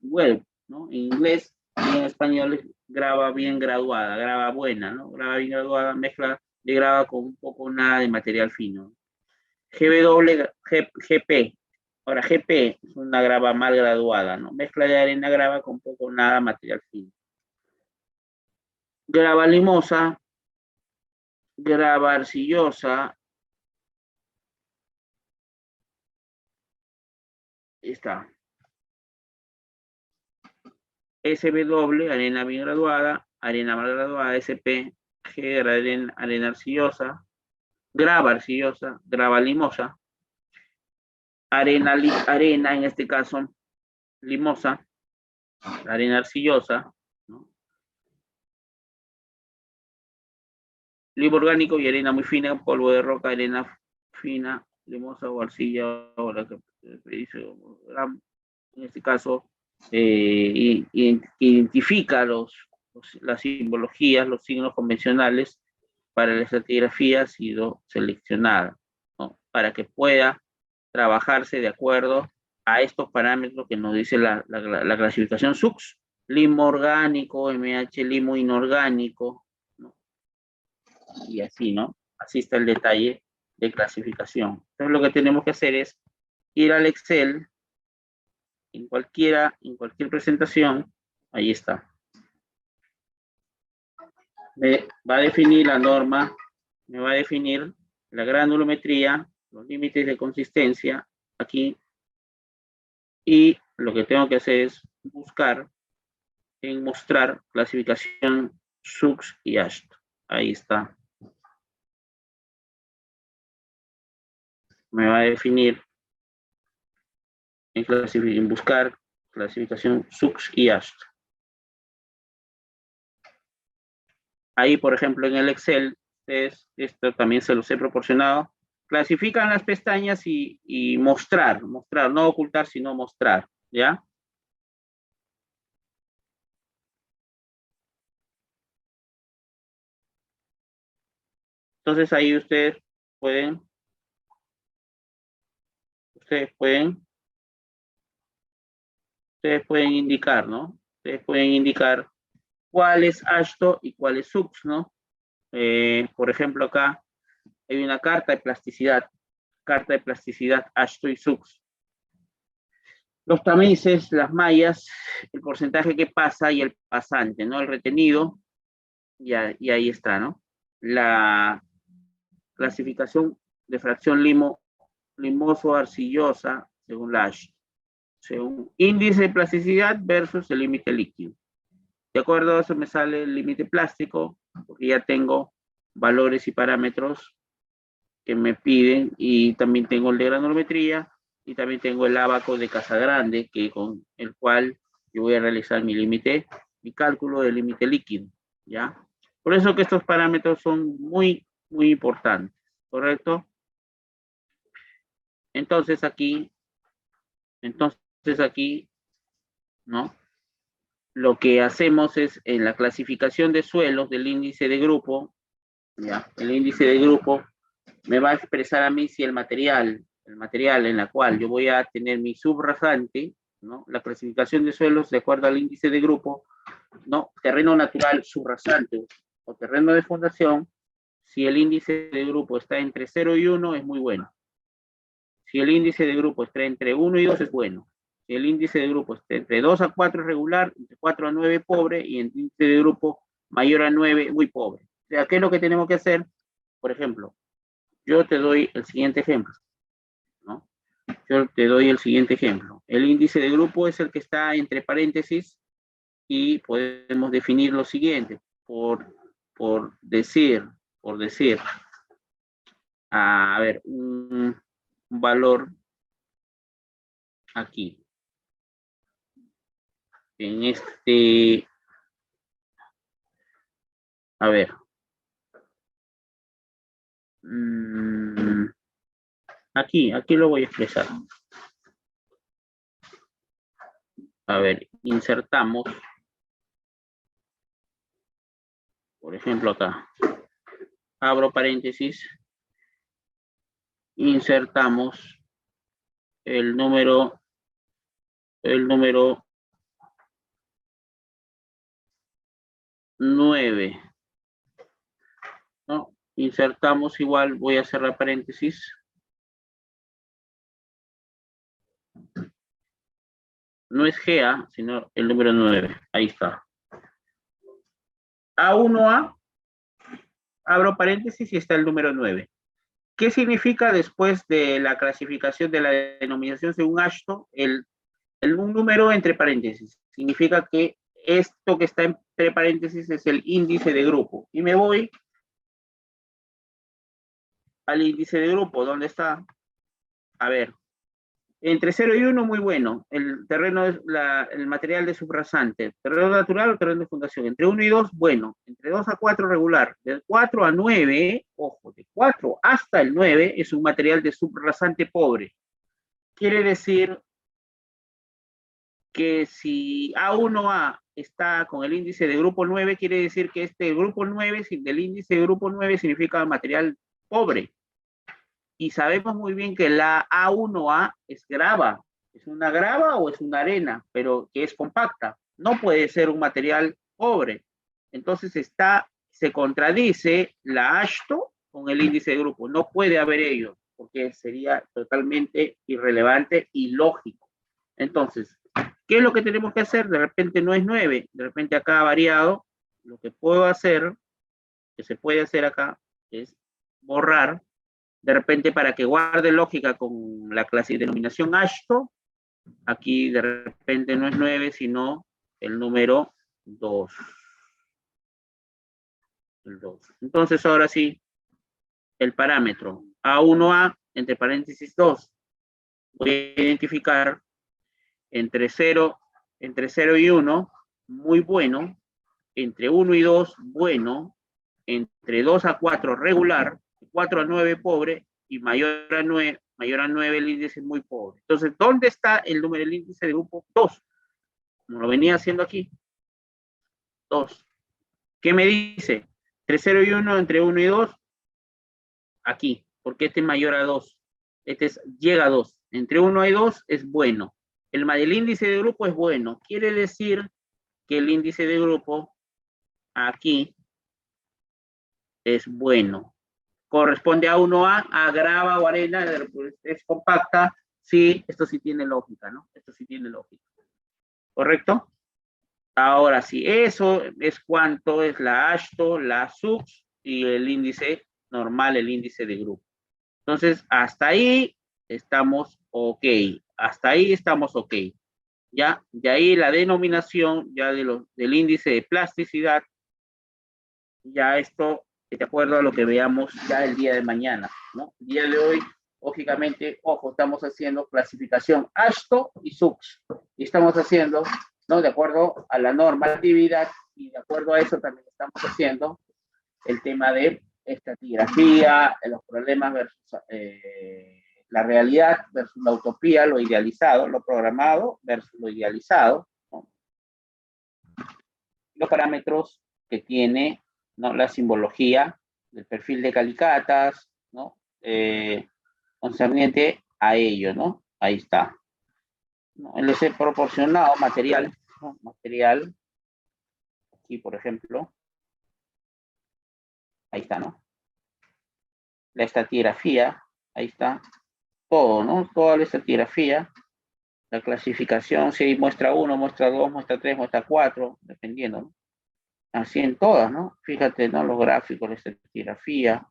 Well, ¿no? En inglés y en español grava bien graduada, grava buena, ¿no? Grava bien graduada, mezcla de grava con un poco nada de material fino. GP. Ahora, GP es una grava mal graduada, ¿no? Mezcla de arena grava con poco nada material fino. Grava limosa, grava arcillosa. Está. SW, arena bien graduada, arena mal graduada, SP, G, arena arcillosa, grava limosa, arena en este caso limosa, arena arcillosa, ¿no? Limo orgánico y arena muy fina, polvo de roca, arena fina, limosa o arcilla, o la que dice, en este caso, identifica las simbologías, los signos convencionales para la estratigrafía ha sido seleccionada, ¿no? Para que pueda trabajarse de acuerdo a estos parámetros que nos dice la clasificación SUX, limo orgánico, MH limo inorgánico, ¿no? Y así, ¿no? Así está el detalle de clasificación. Entonces lo que tenemos que hacer es ir al Excel, en cualquier presentación, ahí está. Me va a definir la norma, me va a definir la granulometría, los límites de consistencia, aquí, y lo que tengo que hacer es buscar en mostrar clasificación SUX y AST. Ahí está. Me va a definir en buscar clasificación SUX y AST. Ahí, por ejemplo, en el Excel, esto también se los he proporcionado. Clasifican las pestañas y mostrar, no ocultar, sino mostrar, ¿ya? Entonces ahí ustedes pueden indicar, ¿no? Ustedes pueden indicar cuál es ASTO y cuál es SUX, ¿no? Por ejemplo, acá hay una carta de plasticidad ASTO y SUX. Los tamices, las mallas, el porcentaje que pasa y el pasante, ¿no? El retenido, y ahí está, ¿no? La clasificación de fracción limoso arcillosa, según la Ashto. Según índice de plasticidad versus el límite líquido. De acuerdo a eso me sale el límite plástico, porque ya tengo valores y parámetros que me piden, y también tengo el de granulometría, y también tengo el ábaco de Casagrande, que con el cual yo voy a realizar mi límite, mi cálculo del límite líquido, ¿ya? Por eso que estos parámetros son muy, muy importantes, ¿correcto? Entonces aquí, ¿no? Lo que hacemos es, en la clasificación de suelos del índice de grupo, ¿ya? El índice de grupo me va a expresar a mí si el material en la cual yo voy a tener mi subrasante, ¿no? La clasificación de suelos de acuerdo al índice de grupo, ¿no? Terreno natural subrasante o terreno de fundación, si el índice de grupo está entre 0 y 1 es muy bueno. Si el índice de grupo está entre 1 y 2 es bueno. Si el índice de grupo está entre 2 a 4 es regular, entre 4 a 9 pobre, y el índice de grupo mayor a 9 muy pobre. O sea, ¿qué es lo que tenemos que hacer? Por ejemplo, yo te doy el siguiente ejemplo, ¿no? Yo te doy el siguiente ejemplo. El índice de grupo es el que está entre paréntesis, y podemos definir lo siguiente, por decir, a ver, un valor aquí. En este, a ver, aquí lo voy a expresar. A ver, insertamos, por ejemplo acá, abro paréntesis, insertamos el número 9, ¿no? Insertamos igual, voy a cerrar paréntesis. No es GA, sino el número 9. Ahí está. A1A, abro paréntesis y está el número 9. ¿Qué significa después de la clasificación de la denominación según Ashto? Un número entre paréntesis. Significa que esto que está entre paréntesis es el índice de grupo. Y me voy al índice de grupo. ¿Dónde está? A ver. Entre 0 y 1, muy bueno. El terreno es el material de subrasante. Terreno natural o terreno de fundación. Entre 1 y 2, bueno. Entre 2 a 4, regular. De 4 a 9, ojo, de 4 hasta el 9 es un material de subrasante pobre. Quiere decir que si A1A está con el índice de grupo 9, quiere decir que este grupo 9, del índice de grupo 9, significa material pobre. Y sabemos muy bien que la A1A es grava. ¿Es una grava o es una arena? Pero que es compacta. No puede ser un material pobre. Entonces se contradice la Ashto con el índice de grupo. No puede haber ello, porque sería totalmente irrelevante y lógico. Entonces, ¿qué es lo que tenemos que hacer? De repente no es 9, de repente acá ha variado. Lo que puedo hacer, que se puede hacer acá, es borrar, de repente para que guarde lógica con la clase de denominación Ashto. Aquí de repente no es 9, sino el número 2. El 2. Entonces ahora sí, el parámetro A1A, entre paréntesis 2. Voy a identificar entre 0 y 1, muy bueno. Entre 1 y 2, bueno. Entre 2 a 4, regular. 4 a 9, pobre. Y mayor a 9, el índice es muy pobre. Entonces, ¿dónde está el número del índice de grupo? 2. Como lo venía haciendo aquí. 2. ¿Qué me dice? Entre 0 y 1, entre 1 y 2. Aquí. Porque este es mayor a 2. Llega a 2. Entre 1 y 2 es bueno. El índice de grupo es bueno. Quiere decir que el índice de grupo aquí es bueno. Corresponde a 1A, a grava o arena, es compacta. Sí, esto sí tiene lógica, ¿no? Esto sí tiene lógica. ¿Correcto? Ahora sí, eso es cuánto es la Ashto, la SUX y el índice normal, el índice de grupo. Entonces, hasta ahí estamos ok. Hasta ahí estamos ok. Ya, de ahí la denominación ya del índice de plasticidad, ya esto, de acuerdo a lo que veamos ya el día de mañana, ¿no? El día de hoy, lógicamente, ojo, estamos haciendo clasificación ASHTO y SUX, y estamos haciendo, ¿no? De acuerdo a la normatividad, y de acuerdo a eso también estamos haciendo el tema de estratigrafía, los problemas versus la realidad versus la utopía, lo idealizado, lo programado versus lo idealizado, ¿no? Los parámetros que tiene, ¿no? La simbología del perfil de Calicatas, ¿no? Concerniente a ello, ¿no? Ahí está. ¿No? El ese proporcionado material, ¿no? Material, aquí por ejemplo, ahí está, ¿no? La estratigrafía, ahí está, todo, ¿no? Toda la estratigrafía, la clasificación, si hay muestra 1, muestra 2, muestra 3, muestra 4, dependiendo, ¿no? Así en todas, ¿no? Fíjate, ¿no? Los gráficos, la estratigrafía.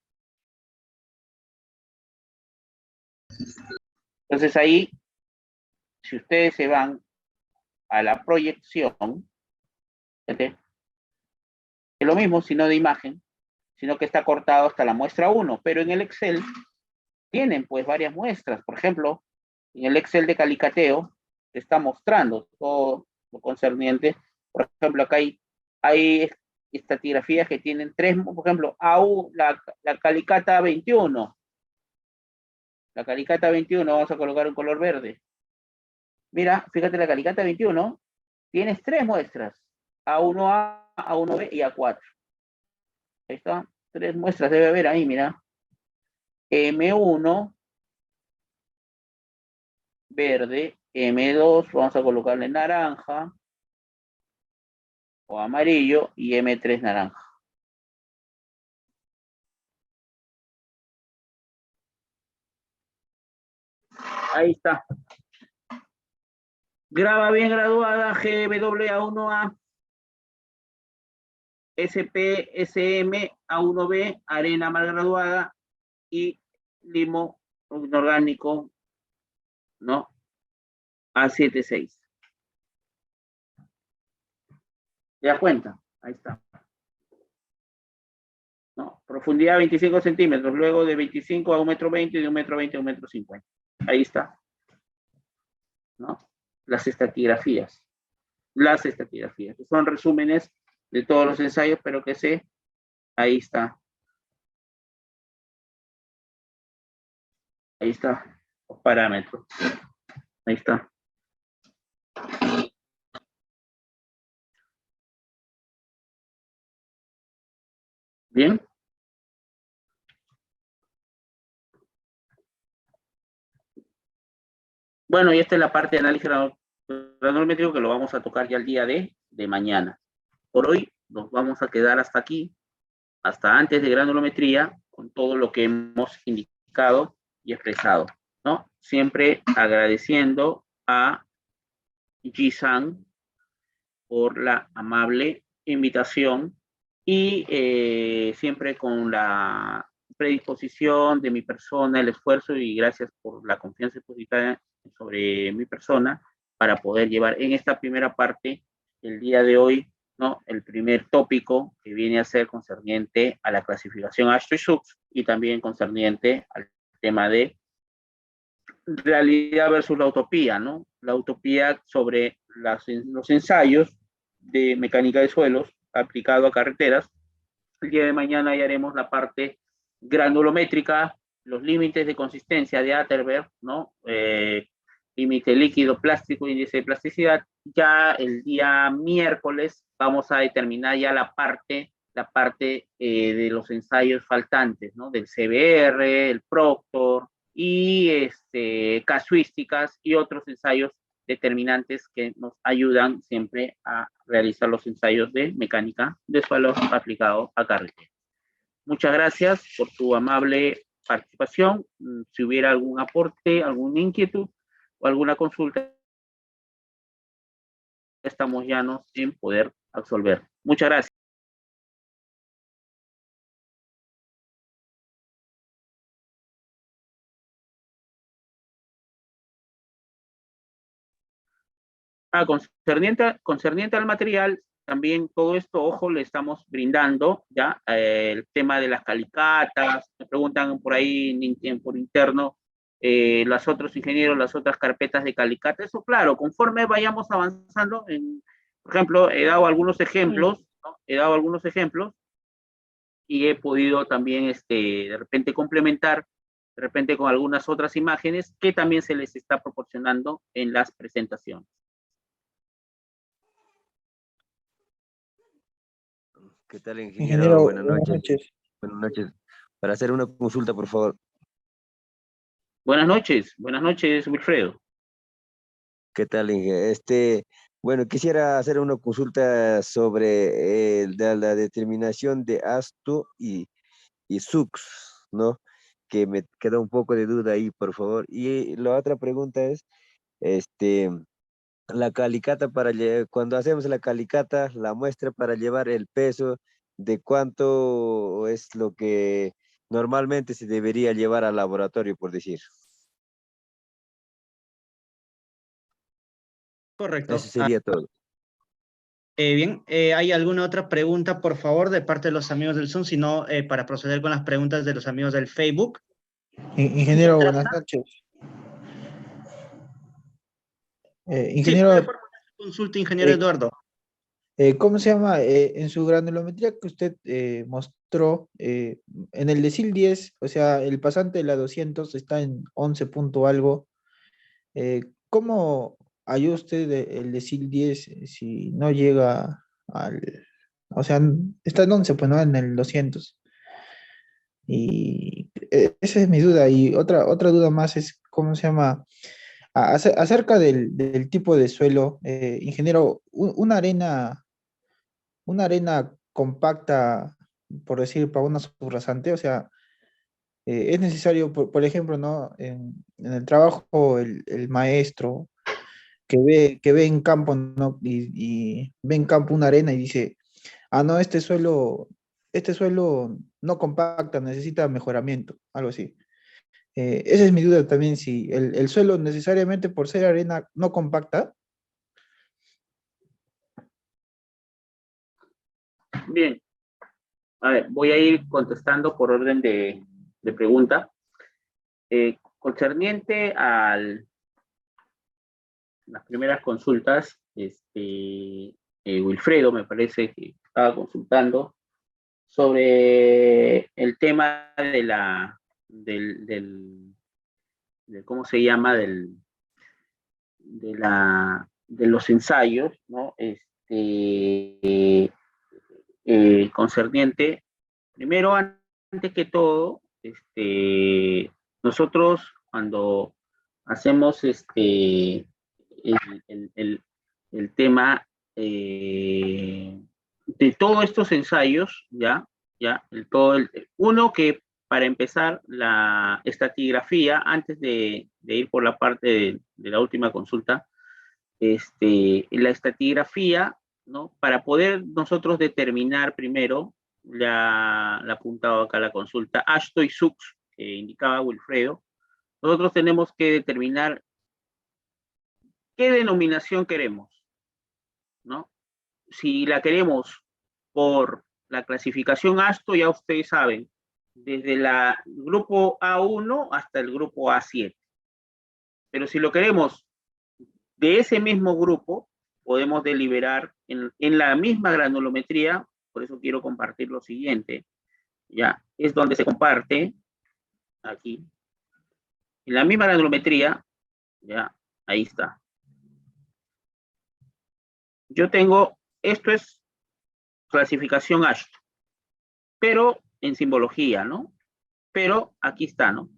Entonces ahí, si ustedes se van a la proyección, fíjate, es lo mismo, sino de imagen, sino que está cortado hasta la muestra 1, pero en el Excel tienen pues varias muestras. Por ejemplo, en el Excel de Calicateo te está mostrando todo lo concerniente. Por ejemplo, acá hay estratigrafías que tienen tres, por ejemplo, la Calicata 21. La Calicata 21, vamos a colocar un color verde. Mira, fíjate, la Calicata 21, tienes tres muestras, A1A, A1B y A4. Ahí está, tres muestras debe haber ahí, mira. M1, verde, M2, vamos a colocarle naranja o amarillo y M3 naranja. Ahí está. Graba bien graduada, GWA1A, SP, SM, A1B, arena mal graduada y limo inorgánico, ¿no? A76. ¿Te das cuenta? Ahí está. ¿No? Profundidad 25 centímetros, luego de 25 a 1,20 m, de 1,20 m a 1,50 m. Ahí está. ¿No? Las estratigrafías. Las estratigrafías. Son resúmenes de todos los ensayos, pero que sé, ahí está. Ahí está. Los parámetros. Ahí está. Bien. Bueno, y esta es la parte de análisis granulométrico que lo vamos a tocar ya el día de mañana. Por hoy nos vamos a quedar hasta aquí, hasta antes de granulometría, con todo lo que hemos indicado y expresado, ¿no? Siempre agradeciendo a Ji-san por la amable invitación y siempre con la predisposición de mi persona, el esfuerzo y gracias por la confianza depositada sobre mi persona para poder llevar en esta primera parte el día de hoy, ¿no? El primer tópico que viene a ser concerniente a la clasificación ASHTO y SUX y también concerniente al tema de realidad versus la utopía, ¿no? La utopía sobre los ensayos de mecánica de suelos aplicado a carreteras. El día de mañana ya haremos la parte granulométrica, los límites de consistencia de Atterberg, ¿no? Límite líquido plástico, índice de plasticidad. Ya el día miércoles vamos a determinar ya la parte de los ensayos faltantes, ¿no? Del CBR, el Proctor y casuísticas y otros ensayos determinantes que nos ayudan siempre a realizar los ensayos de mecánica de suelos aplicado a carretera. Muchas gracias por tu amable participación. Si hubiera algún aporte, alguna inquietud o alguna consulta, estamos llanos en poder absolver. Muchas gracias. Concerniente al material, también todo esto, ojo, le estamos brindando, ¿ya? El tema de las calicatas, me preguntan por ahí por interno, los otros ingenieros, las otras carpetas de calicata, eso claro, conforme vayamos avanzando, por ejemplo, he dado algunos ejemplos, ¿no? He dado algunos ejemplos y he podido también, de repente complementar, de repente con algunas otras imágenes que también se les está proporcionando en las presentaciones. ¿Qué tal, ingeniero? Ingeniero, Buenas buenas noches. noches. Buenas noches. Para hacer una consulta, por favor. Buenas noches, Wilfredo. ¿Qué tal, bueno, quisiera hacer una consulta sobre la determinación de ASTO y SUX, ¿no? Que me queda un poco de duda ahí, por favor. Y la otra pregunta es, la calicata cuando hacemos la calicata, la muestra para llevar el peso de cuánto es lo que normalmente se debería llevar al laboratorio, por decir. Correcto. Eso sería todo. Bien, ¿hay alguna otra pregunta, por favor, de parte de los amigos del Zoom? Si no, para proceder con las preguntas de los amigos del Facebook. Ingeniero, buenas noches. Sí, puede Ingeniero, formular su consulta, ingeniero eh, Eduardo. ¿cómo se llama? En su granulometría que usted mostró, en el decil 10, o sea, el pasante de la 200 está en 11 punto algo. ¿Cómo halló usted el decil 10 si no llega al... O sea, está en 11, pues no, en el 200. Y esa es mi duda. Y otra duda más es, ¿cómo se llama? Acerca del tipo de suelo, ingeniero, una arena compacta, por decir, para una subrasante, o sea, es necesario, por ejemplo, ¿no? En el trabajo, el maestro que ve en campo, ¿no? Y ve en campo una arena y dice, ah, no, este suelo no compacta, necesita mejoramiento, algo así. Esa es mi duda también, si el suelo necesariamente por ser arena no compacta. Bien, a ver, voy a ir contestando por orden de pregunta. Concerniente a las primeras consultas, Wilfredo me parece que estaba consultando sobre el tema ¿cómo se llama? De los ensayos, ¿no? Concerniente, primero, antes que todo, nosotros cuando hacemos el tema de todos estos ensayos, uno que para empezar la estratigrafía, antes de ir por la parte de la última consulta, la estratigrafía, ¿no? Para poder nosotros determinar primero, la apuntado acá la consulta, ASTO y SUX, que indicaba Wilfredo, nosotros tenemos que determinar qué denominación queremos, ¿no? Si la queremos por la clasificación ASTO, ya ustedes saben, desde el grupo A1 hasta el grupo A7. Pero si lo queremos de ese mismo grupo, podemos deliberar en la misma granulometría, por eso quiero compartir lo siguiente, ya, es donde se comparte, aquí, en la misma granulometría, ya, ahí está. Yo tengo, esto es clasificación ASTO, pero en simbología, ¿no? Pero aquí está, ¿no?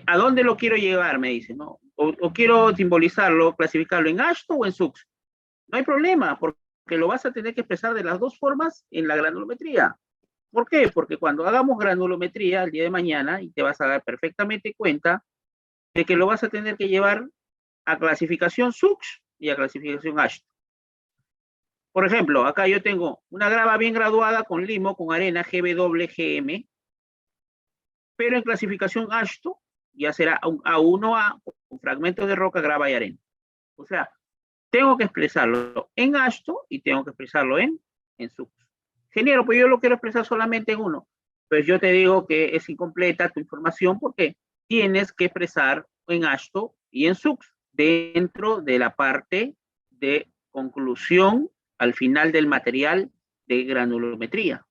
¿A dónde lo quiero llevar? Me dice, ¿no? O quiero simbolizarlo, clasificarlo en ASTO o en SUX. No hay problema, porque lo vas a tener que expresar de las dos formas en la granulometría. ¿Por qué? Porque cuando hagamos granulometría el día de mañana, y te vas a dar perfectamente cuenta de que lo vas a tener que llevar a clasificación SUX y a clasificación ASTO. Por ejemplo, acá yo tengo una grava bien graduada con limo, con arena GBWGM, pero en clasificación ASTO ya será un A1A con fragmentos de roca, grava y arena. O sea, tengo que expresarlo en ASTO y tengo que expresarlo en SUX. Ingeniero, pues yo lo quiero expresar solamente en uno. Pues yo te digo que es incompleta tu información porque tienes que expresar en ASTO y en SUX dentro de la parte de conclusión al final del material de granulometría.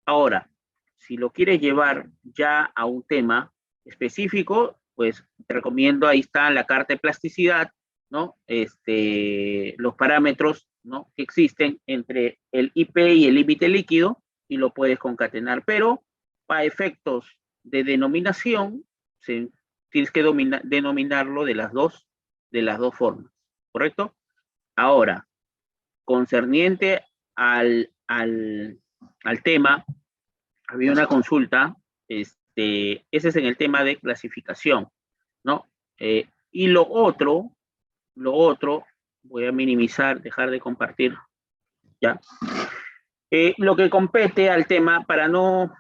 Ahora, si lo quieres llevar ya a un tema específico, pues te recomiendo, ahí está la carta de plasticidad, ¿no? Los parámetros, ¿no?, que existen entre el IP y el límite líquido y lo puedes concatenar, pero para efectos de denominación, tienes que denominarlo de las dos formas, ¿correcto? Ahora, concerniente al tema, había una consulta, ese es en el tema de clasificación, ¿no? Y lo otro, voy a minimizar, dejar de compartir, ¿ya? Lo que compete al tema, para no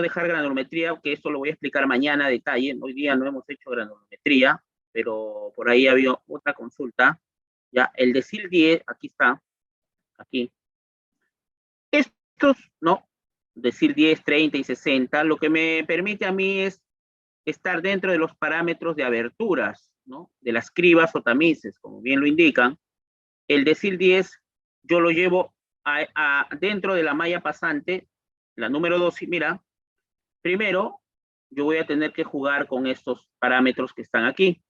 dejar granulometría, que esto lo voy a explicar mañana a detalle, hoy día no hemos hecho granulometría, pero por ahí había otra consulta, ¿ya? El decil 10, aquí está, aquí. Estos, ¿no? Decir 10, 30 y 60, lo que me permite a mí es estar dentro de los parámetros de aberturas, ¿no?, de las cribas o tamices, como bien lo indican. El decil 10 yo lo llevo dentro de la malla pasante, la número 2, mira, primero yo voy a tener que jugar con estos parámetros que están aquí,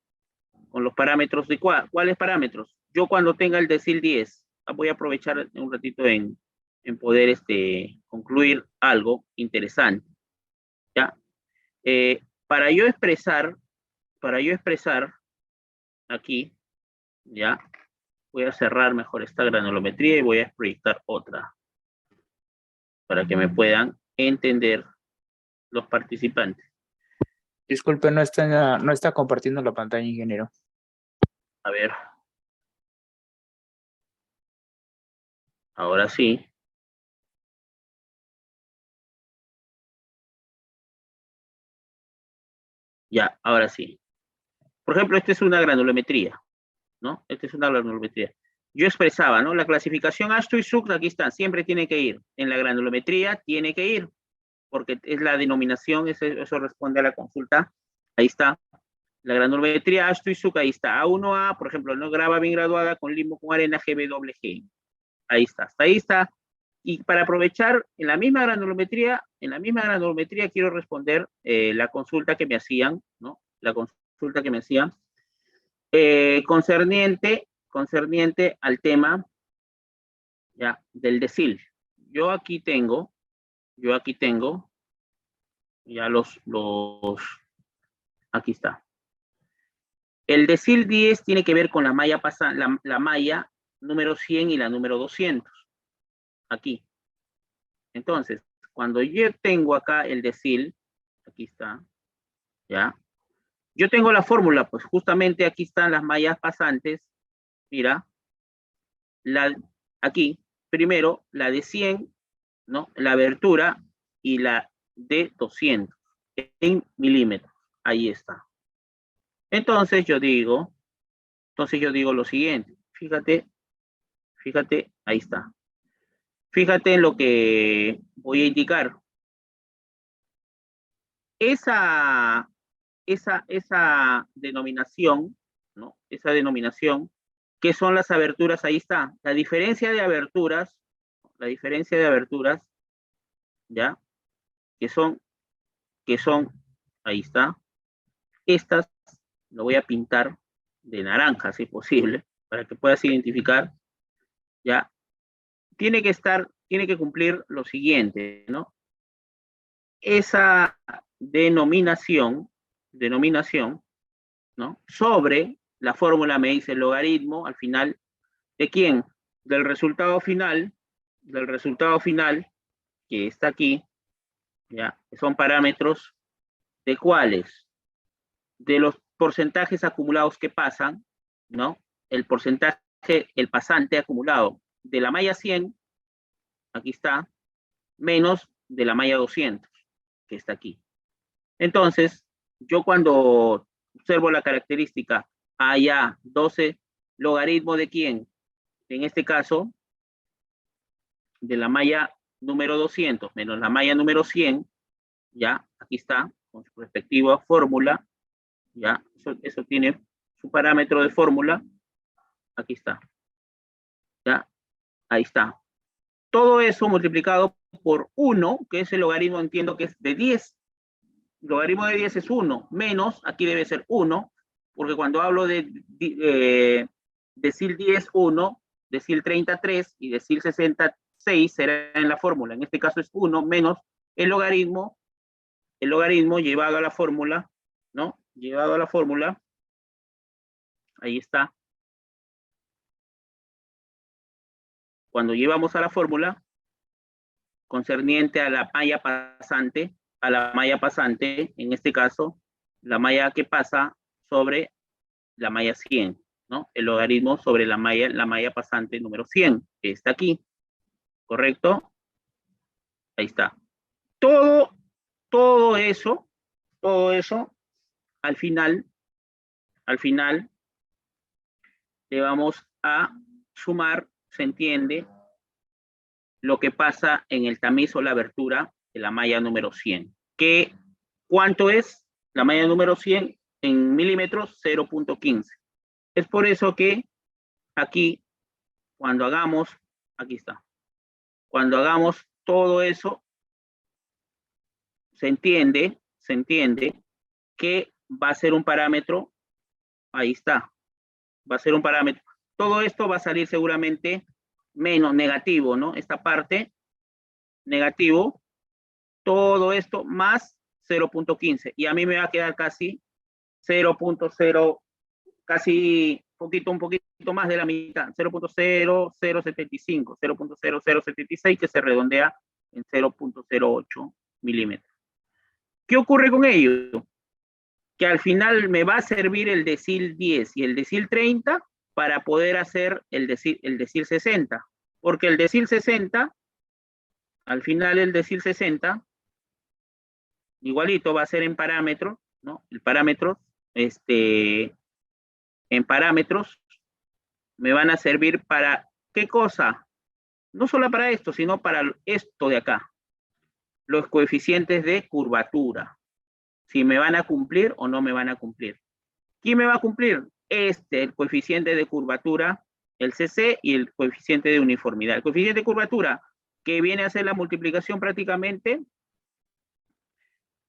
con los parámetros de ¿cuáles parámetros? Yo cuando tenga el decil 10, voy a aprovechar un ratito en poder concluir algo interesante, ¿ya? Para yo expresar aquí, ¿ya? Voy a cerrar mejor esta granulometría y voy a proyectar otra para que me puedan entender los participantes. Disculpe, no está compartiendo la pantalla, ingeniero. A ver. Ahora sí. Ya, ahora sí. Por ejemplo, esta es una granulometría, ¿no? Esta es una granulometría. Yo expresaba, ¿no? La clasificación ASTO y SUX, aquí están, siempre tiene que ir. En la granulometría tiene que ir, porque es la denominación, eso responde a la consulta. Ahí está. La granulometría ASTO y SUX, ahí está. A1A, por ejemplo, no grava bien graduada con limbo con arena GBWG. Ahí está, hasta ahí está. Y para aprovechar, en la misma granulometría quiero responder la consulta que me hacían, ¿no? La consulta que me hacían concerniente al tema, ya, del decil. Yo aquí tengo ya aquí está. El decil 10 tiene que ver con la malla la malla número 100 y la número 200. Aquí. Entonces, cuando yo tengo acá el decil, aquí está, ¿ya? Yo tengo la fórmula, pues justamente aquí están las mallas pasantes. Mira, aquí, primero, la de 100, ¿no? La abertura y la de 200 en milímetros. Ahí está. Entonces yo digo lo siguiente. Fíjate, ahí está. Fíjate en lo que voy a indicar. Esa denominación, ¿no? Esa denominación, ¿qué son las aberturas? Ahí está. La diferencia de aberturas, ¿ya? Que son, ahí está. Estas lo voy a pintar de naranja, si es posible, para que puedas identificar, ¿ya? Tiene que cumplir lo siguiente, ¿no? Esa denominación, ¿no? Sobre la fórmula me dice el logaritmo al final, ¿de quién? Del resultado final, que está aquí, ¿ya? Son parámetros de cuáles, de los porcentajes acumulados que pasan, ¿no? El porcentaje, el pasante acumulado de la malla 100, aquí está, menos de la malla 200, que está aquí. Entonces, yo cuando observo la característica Ah, ya, 12 logaritmo de quién? En este caso, de la malla número 200 menos la malla número 100, ya, aquí está, con su respectiva fórmula, ya, eso tiene su parámetro de fórmula, aquí está, ya, ahí está. Todo eso multiplicado por 1, que es el logaritmo, entiendo que es de 10. El logaritmo de 10 es 1, menos, aquí debe ser 1, porque cuando hablo de decil 10, 1, decil 33 y decil 66 será en la fórmula. En este caso es 1 menos el logaritmo llevado a la fórmula, ¿no? Llevado a la fórmula, ahí está. Cuando llevamos a la fórmula, concerniente a la malla pasante, en este caso, la malla que pasa sobre la malla 100, ¿no? El logaritmo sobre la malla pasante número 100, que está aquí, ¿correcto? Ahí está. Todo eso, al final, le vamos a sumar, se entiende, lo que pasa en el tamiz o la abertura de la malla número 100. ¿Cuánto es la malla número 100? En milímetros, 0.15. Es por eso que aquí, cuando hagamos, aquí está, cuando hagamos todo eso, se entiende que va a ser un parámetro, ahí está, va a ser un parámetro. Todo esto va a salir seguramente menos negativo, ¿no? Esta parte, negativo, todo esto más 0.15. Y a mí me va a quedar casi 0.0, casi un poquito más de la mitad, 0.0075, 0.0076, que se redondea en 0.08 milímetros. ¿Qué ocurre con ello? Que al final me va a servir el decil 10 y el decil 30 para poder hacer el decil 60. Porque el decil 60, al final el decil 60, igualito va a ser en parámetros, ¿no? El parámetro, en parámetros, me van a servir para, ¿qué cosa? No solo para esto, sino para esto de acá. Los coeficientes de curvatura. Si me van a cumplir o no me van a cumplir. ¿Quién me va a cumplir? El coeficiente de curvatura, el CC, y el coeficiente de uniformidad. El coeficiente de curvatura, que viene a ser la multiplicación prácticamente,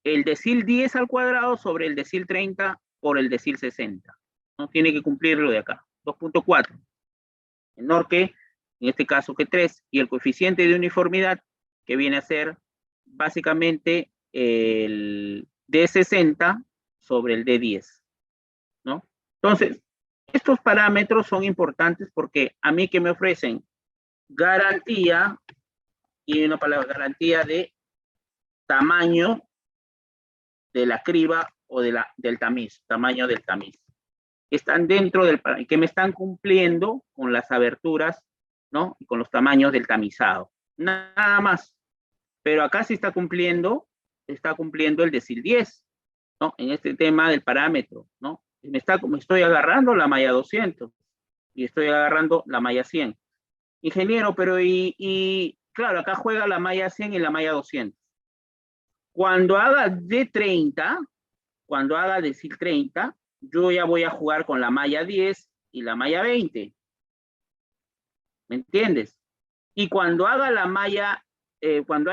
el decil 10 al cuadrado sobre el decil 30 por el decil 60. No tiene que cumplirlo de acá. 2.4. Menor que, en este caso, que 3. Y el coeficiente de uniformidad, que viene a ser básicamente el D60 sobre el D10, ¿no? Entonces, estos parámetros son importantes porque a mí que me ofrecen garantía, y una palabra, garantía de tamaño de la criba o del tamiz, tamaño del tamiz. Están dentro del, que me están cumpliendo con las aberturas, ¿no? Y con los tamaños del tamizado. Nada más. Pero acá sí está cumpliendo el decil 10, ¿no? En este tema del parámetro, ¿no? Me estoy agarrando la malla 200 y estoy agarrando la malla 100. Ingeniero, pero claro, acá juega la malla 100 y la malla 200. Cuando haga D30, cuando haga decil 30, yo ya voy a jugar con la malla 10 y la malla 20. ¿Me entiendes? Y cuando haga la malla, cuando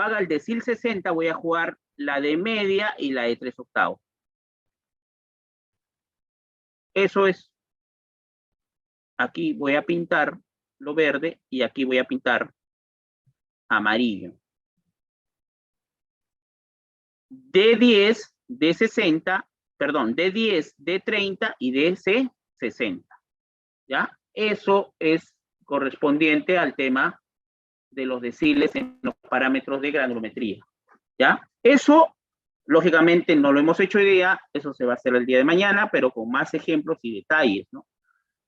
haga el decil 60, voy a jugar la de media y la de 3/8. Eso es. Aquí voy a pintar lo verde y aquí voy a pintar amarillo. D10, D60, perdón, D10, D30 y DC60. ¿Ya? Eso es correspondiente al tema de los deciles en los parámetros de granulometría. ¿Ya? Eso, lógicamente, no lo hemos hecho hoy día, eso se va a hacer el día de mañana, pero con más ejemplos y detalles, ¿no?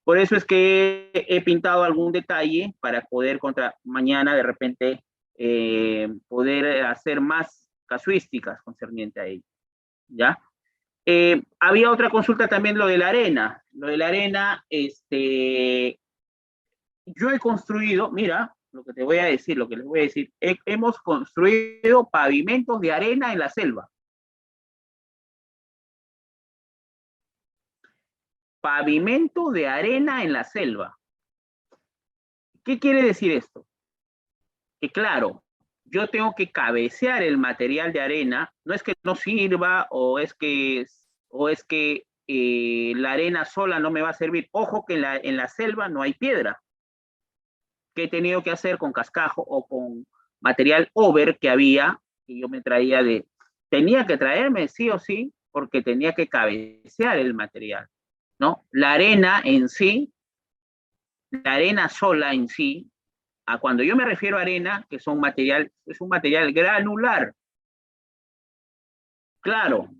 Por eso es que he pintado algún detalle para poder mañana de repente poder hacer más casuísticas concerniente a ello, ¿ya? Había otra consulta también, lo de la arena. Lo de la arena, yo he construido, mira, lo que te voy a decir, lo que les voy a decir, hemos construido pavimentos de arena en la selva. Pavimento de arena en la selva. ¿Qué quiere decir esto? Que claro, yo tengo que cabecear el material de arena, no es que no sirva o es que la arena sola no me va a servir. Ojo que en la selva no hay piedra. ¿Qué he tenido que hacer con cascajo o con material over que había, que yo me traía tenía que traerme sí o sí, porque tenía que cabecear el material, ¿no? La arena en sí, la arena sola en sí, cuando yo me refiero a arena, que es un material granular, claro,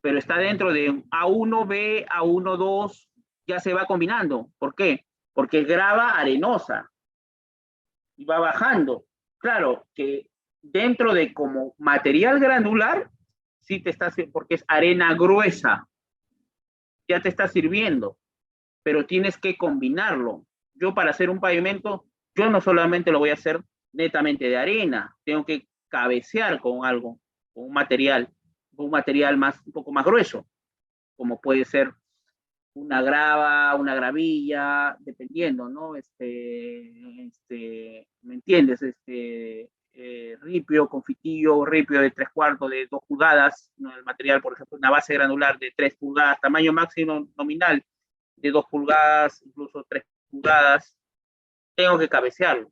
pero está dentro de A1B, A1-2, ya se va combinando. ¿Por qué? Porque es grava arenosa y va bajando. Claro, que dentro de como material granular, sí te está, porque es arena gruesa, ya te está sirviendo, pero tienes que combinarlo. Yo para hacer un pavimento, yo no solamente lo voy a hacer netamente de arena, tengo que cabecear con algo, con un material un poco más grueso, como puede ser una grava, una gravilla, dependiendo, ¿no? ¿Me entiendes? Ripio, confitillo, ripio de 3/4, de 2 pulgadas, ¿no? El material, por ejemplo, una base granular de 3 pulgadas, tamaño máximo nominal de 2 pulgadas, incluso 3 pulgadas, tengo que cabecearlo.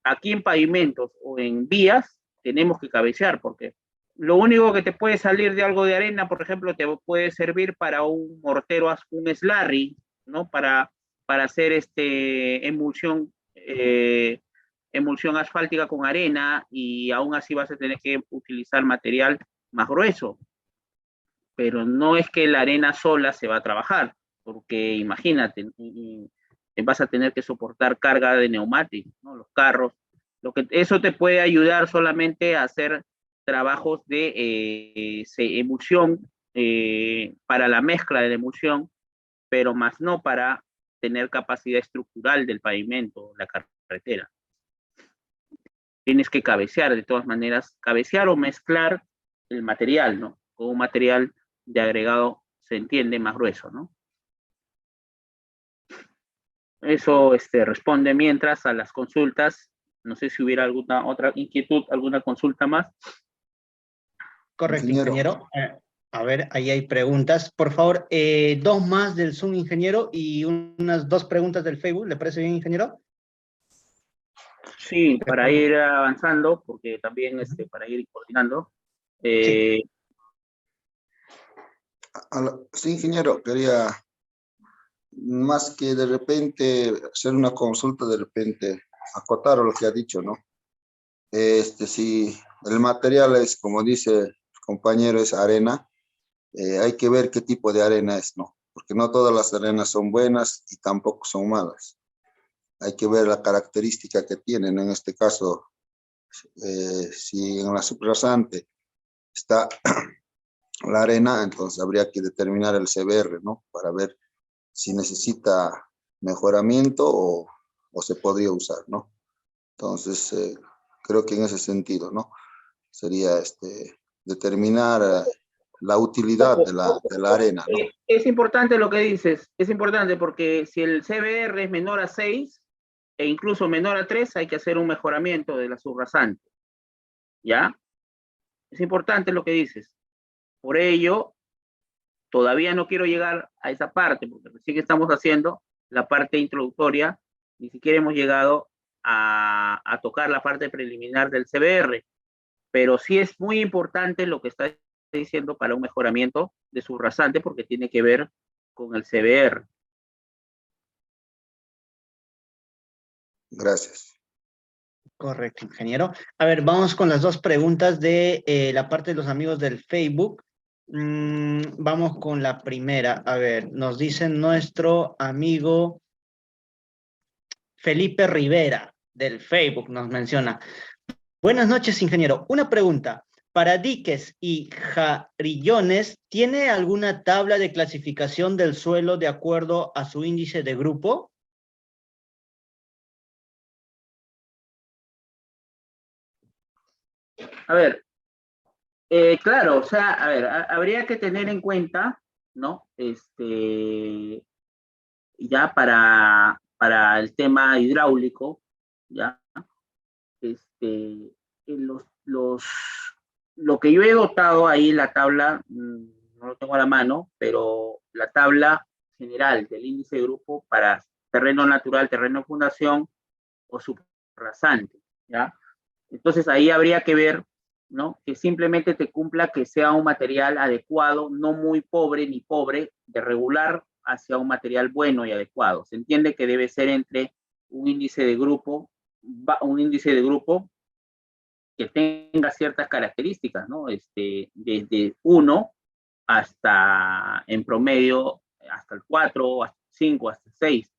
Aquí en pavimentos o en vías tenemos que cabecear, porque lo único que te puede salir de algo de arena, por ejemplo, te puede servir para un mortero, un slurry, ¿no? Para hacer emulsión, emulsión asfáltica con arena, y aún así vas a tener que utilizar material más grueso. Pero no es que la arena sola se va a trabajar, porque imagínate, vas a tener que soportar carga de neumáticos, ¿no? Los carros. Eso te puede ayudar solamente a hacer trabajos de emulsión, para la mezcla de la emulsión, pero más no para tener capacidad estructural del pavimento, la carretera. Tienes que cabecear, de todas maneras, cabecear o mezclar el material, ¿no? Con un material de agregado, se entiende, más grueso, ¿no? Eso responde mientras a las consultas. No sé si hubiera alguna otra inquietud, alguna consulta más. Correcto, Ingeniero. ingeniero. A ver, ahí hay preguntas. Por favor, 2 más del Zoom, ingeniero, y unas 2 preguntas del Facebook. ¿Le parece bien, ingeniero? Sí, para ir avanzando, porque también para ir coordinando. Sí. Sí, ingeniero, quería más que de repente hacer una consulta, de repente acotar lo que ha dicho, ¿no? Si el material es, como dice el compañero, es arena, hay que ver qué tipo de arena es, ¿no? Porque no todas las arenas son buenas y tampoco son malas. Hay que ver la característica que tienen. En este caso, si en la subrasante está la arena, entonces habría que determinar el CBR, ¿no? Para ver si necesita mejoramiento o se podría usar, ¿no? Entonces, creo que en ese sentido, ¿no? Sería determinar la utilidad de la arena, ¿no? Es importante lo que dices, es importante porque si el CBR es menor a 6 e incluso menor a 3, hay que hacer un mejoramiento de la subrasante, ¿ya? Es importante lo que dices. Por ello, todavía no quiero llegar a esa parte, porque recién estamos haciendo la parte introductoria, ni siquiera hemos llegado a tocar la parte preliminar del CBR, pero sí es muy importante lo que está diciendo para un mejoramiento de subrasante, porque tiene que ver con el CBR. Gracias. Correcto, ingeniero. A ver, vamos con las 2 preguntas de la parte de los amigos del Facebook. Vamos con la primera. A ver, nos dice nuestro amigo Felipe Rivera del Facebook, nos menciona. Buenas noches, ingeniero. Una pregunta. Para diques y jarrillones, ¿tiene alguna tabla de clasificación del suelo de acuerdo a su índice de grupo? A ver, claro, o sea, a ver, habría que tener en cuenta, ¿no? Ya para el tema hidráulico, ya, los, lo que yo he dotado ahí, la tabla, no lo tengo a la mano, pero la tabla general del índice de grupo para terreno natural, terreno de fundación o subrasante, ¿ya? Entonces ahí habría que ver, ¿no? Que simplemente te cumpla que sea un material adecuado, no muy pobre ni pobre, de regular hacia un material bueno y adecuado. Se entiende que debe ser entre un índice de grupo que tenga ciertas características, ¿no? Desde 1 hasta, en promedio, hasta el 4, hasta el 5, hasta el 6.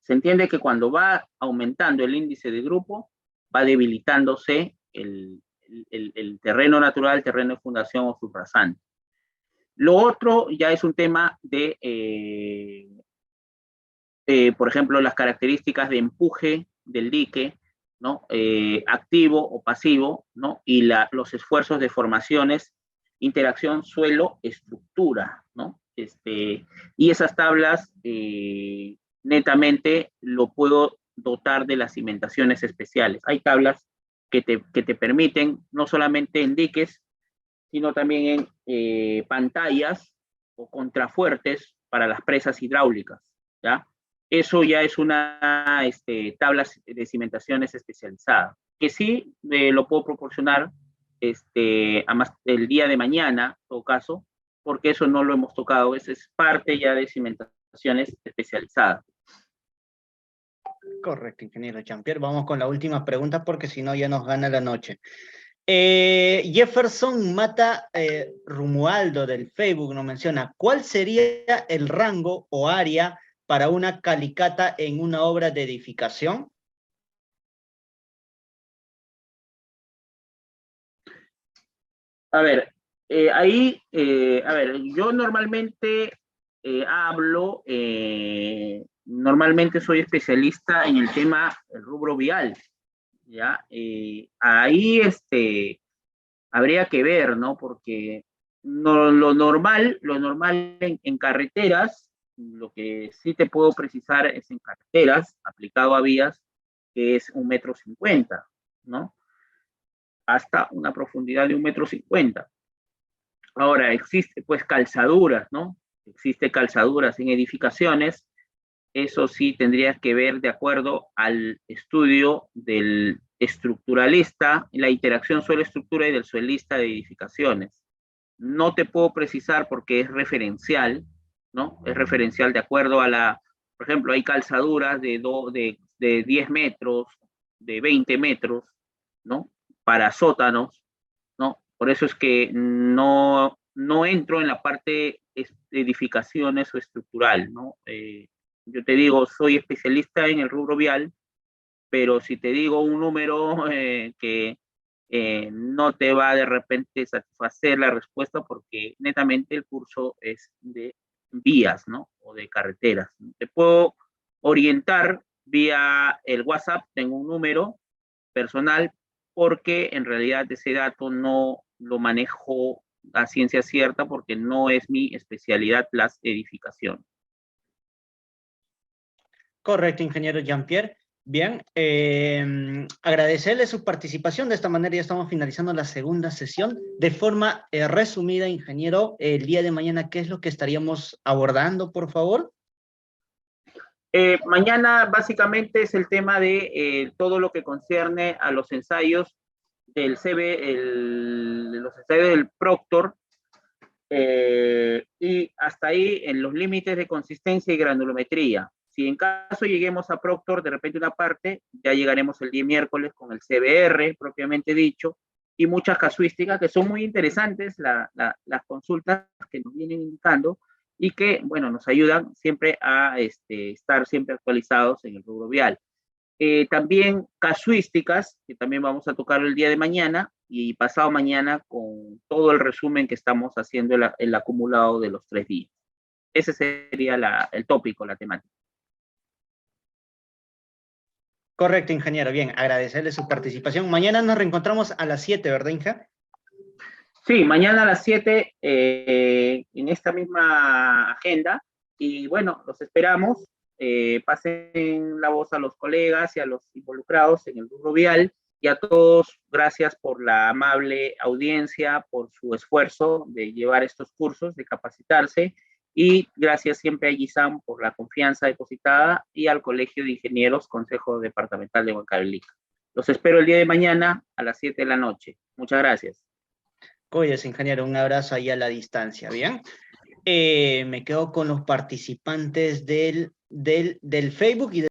Se entiende que cuando va aumentando el índice de grupo, va debilitándose el terreno natural, el terreno de fundación o subrasante. Lo otro ya es un tema de, por ejemplo, las características de empuje del dique, ¿no? Activo o pasivo, ¿no? Y los esfuerzos de formaciones, interacción suelo-estructura, ¿no? Y esas tablas netamente lo puedo dotar de las cimentaciones especiales. Hay tablas que te permiten, no solamente en diques, sino también en pantallas o contrafuertes para las presas hidráulicas, ¿ya? Eso ya es una tabla de cimentaciones especializada, que sí lo puedo proporcionar más el día de mañana, en todo caso, porque eso no lo hemos tocado, eso es parte ya de cimentaciones especializadas. Correcto, ingeniero Jean-Pierre. Vamos con la última pregunta porque si no ya nos gana la noche. Jefferson Mata Rumualdo del Facebook nos menciona, ¿cuál sería el rango o área para una calicata en una obra de edificación? A ver, a ver, yo normalmente hablo, normalmente soy especialista en el tema, el rubro vial, ¿ya? Ahí, habría que ver, ¿no? Porque lo normal en carreteras, lo que sí te puedo precisar es en carreteras, aplicado a vías, que es 1,50 m, ¿no? Hasta una profundidad de 1,50 m. Ahora, existe pues calzaduras, ¿no? Existe calzaduras en edificaciones, eso sí tendrías que ver de acuerdo al estudio del estructuralista, la interacción suelo-estructura y del suelista de edificaciones. No te puedo precisar porque es referencial, ¿no? Es referencial de acuerdo a por ejemplo, hay calzaduras de 10 metros, de 20 metros, ¿no? Para sótanos, ¿no? Por eso es que no entro en la parte de edificaciones o estructural, ¿no? Yo te digo, soy especialista en el rubro vial, pero si te digo un número que no te va de repente satisfacer la respuesta porque netamente el curso es de vías, ¿no? O de carreteras. Te puedo orientar vía el WhatsApp, tengo un número personal, porque en realidad ese dato no lo manejo a ciencia cierta porque no es mi especialidad las edificaciones. Correcto, ingeniero Jean-Pierre. Bien, agradecerle su participación. De esta manera ya estamos finalizando la segunda sesión. De forma resumida, ingeniero, el día de mañana, ¿qué es lo que estaríamos abordando, por favor? Mañana básicamente es el tema de todo lo que concierne a los ensayos del los ensayos del Proctor, y hasta ahí en los límites de consistencia y granulometría. Si en caso lleguemos a Proctor, de repente una parte, ya llegaremos el día miércoles con el CBR, propiamente dicho, y muchas casuísticas que son muy interesantes, las consultas que nos vienen indicando, y que, bueno, nos ayudan siempre a estar siempre actualizados en el rubro vial. También casuísticas, que también vamos a tocar el día de mañana y pasado mañana con todo el resumen que estamos haciendo el acumulado de los 3 días. Ese sería el tópico, la temática. Correcto, ingeniero. Bien, agradecerle su participación. Mañana nos reencontramos a las 7, ¿verdad, Inja? Sí, mañana a las 7 en esta misma agenda. Y bueno, los esperamos. Pasen la voz a los colegas y a los involucrados en el rubro vial. Y a todos, gracias por la amable audiencia, por su esfuerzo de llevar estos cursos, de capacitarse. Y gracias siempre a GISAM por la confianza depositada y al Colegio de Ingenieros, Consejo Departamental de Huancavelica. Los espero el día de mañana a las 7 de la noche. Muchas gracias. Cuídese, ingeniero. Un abrazo ahí a la distancia, ¿bien? Me quedo con los participantes del Facebook y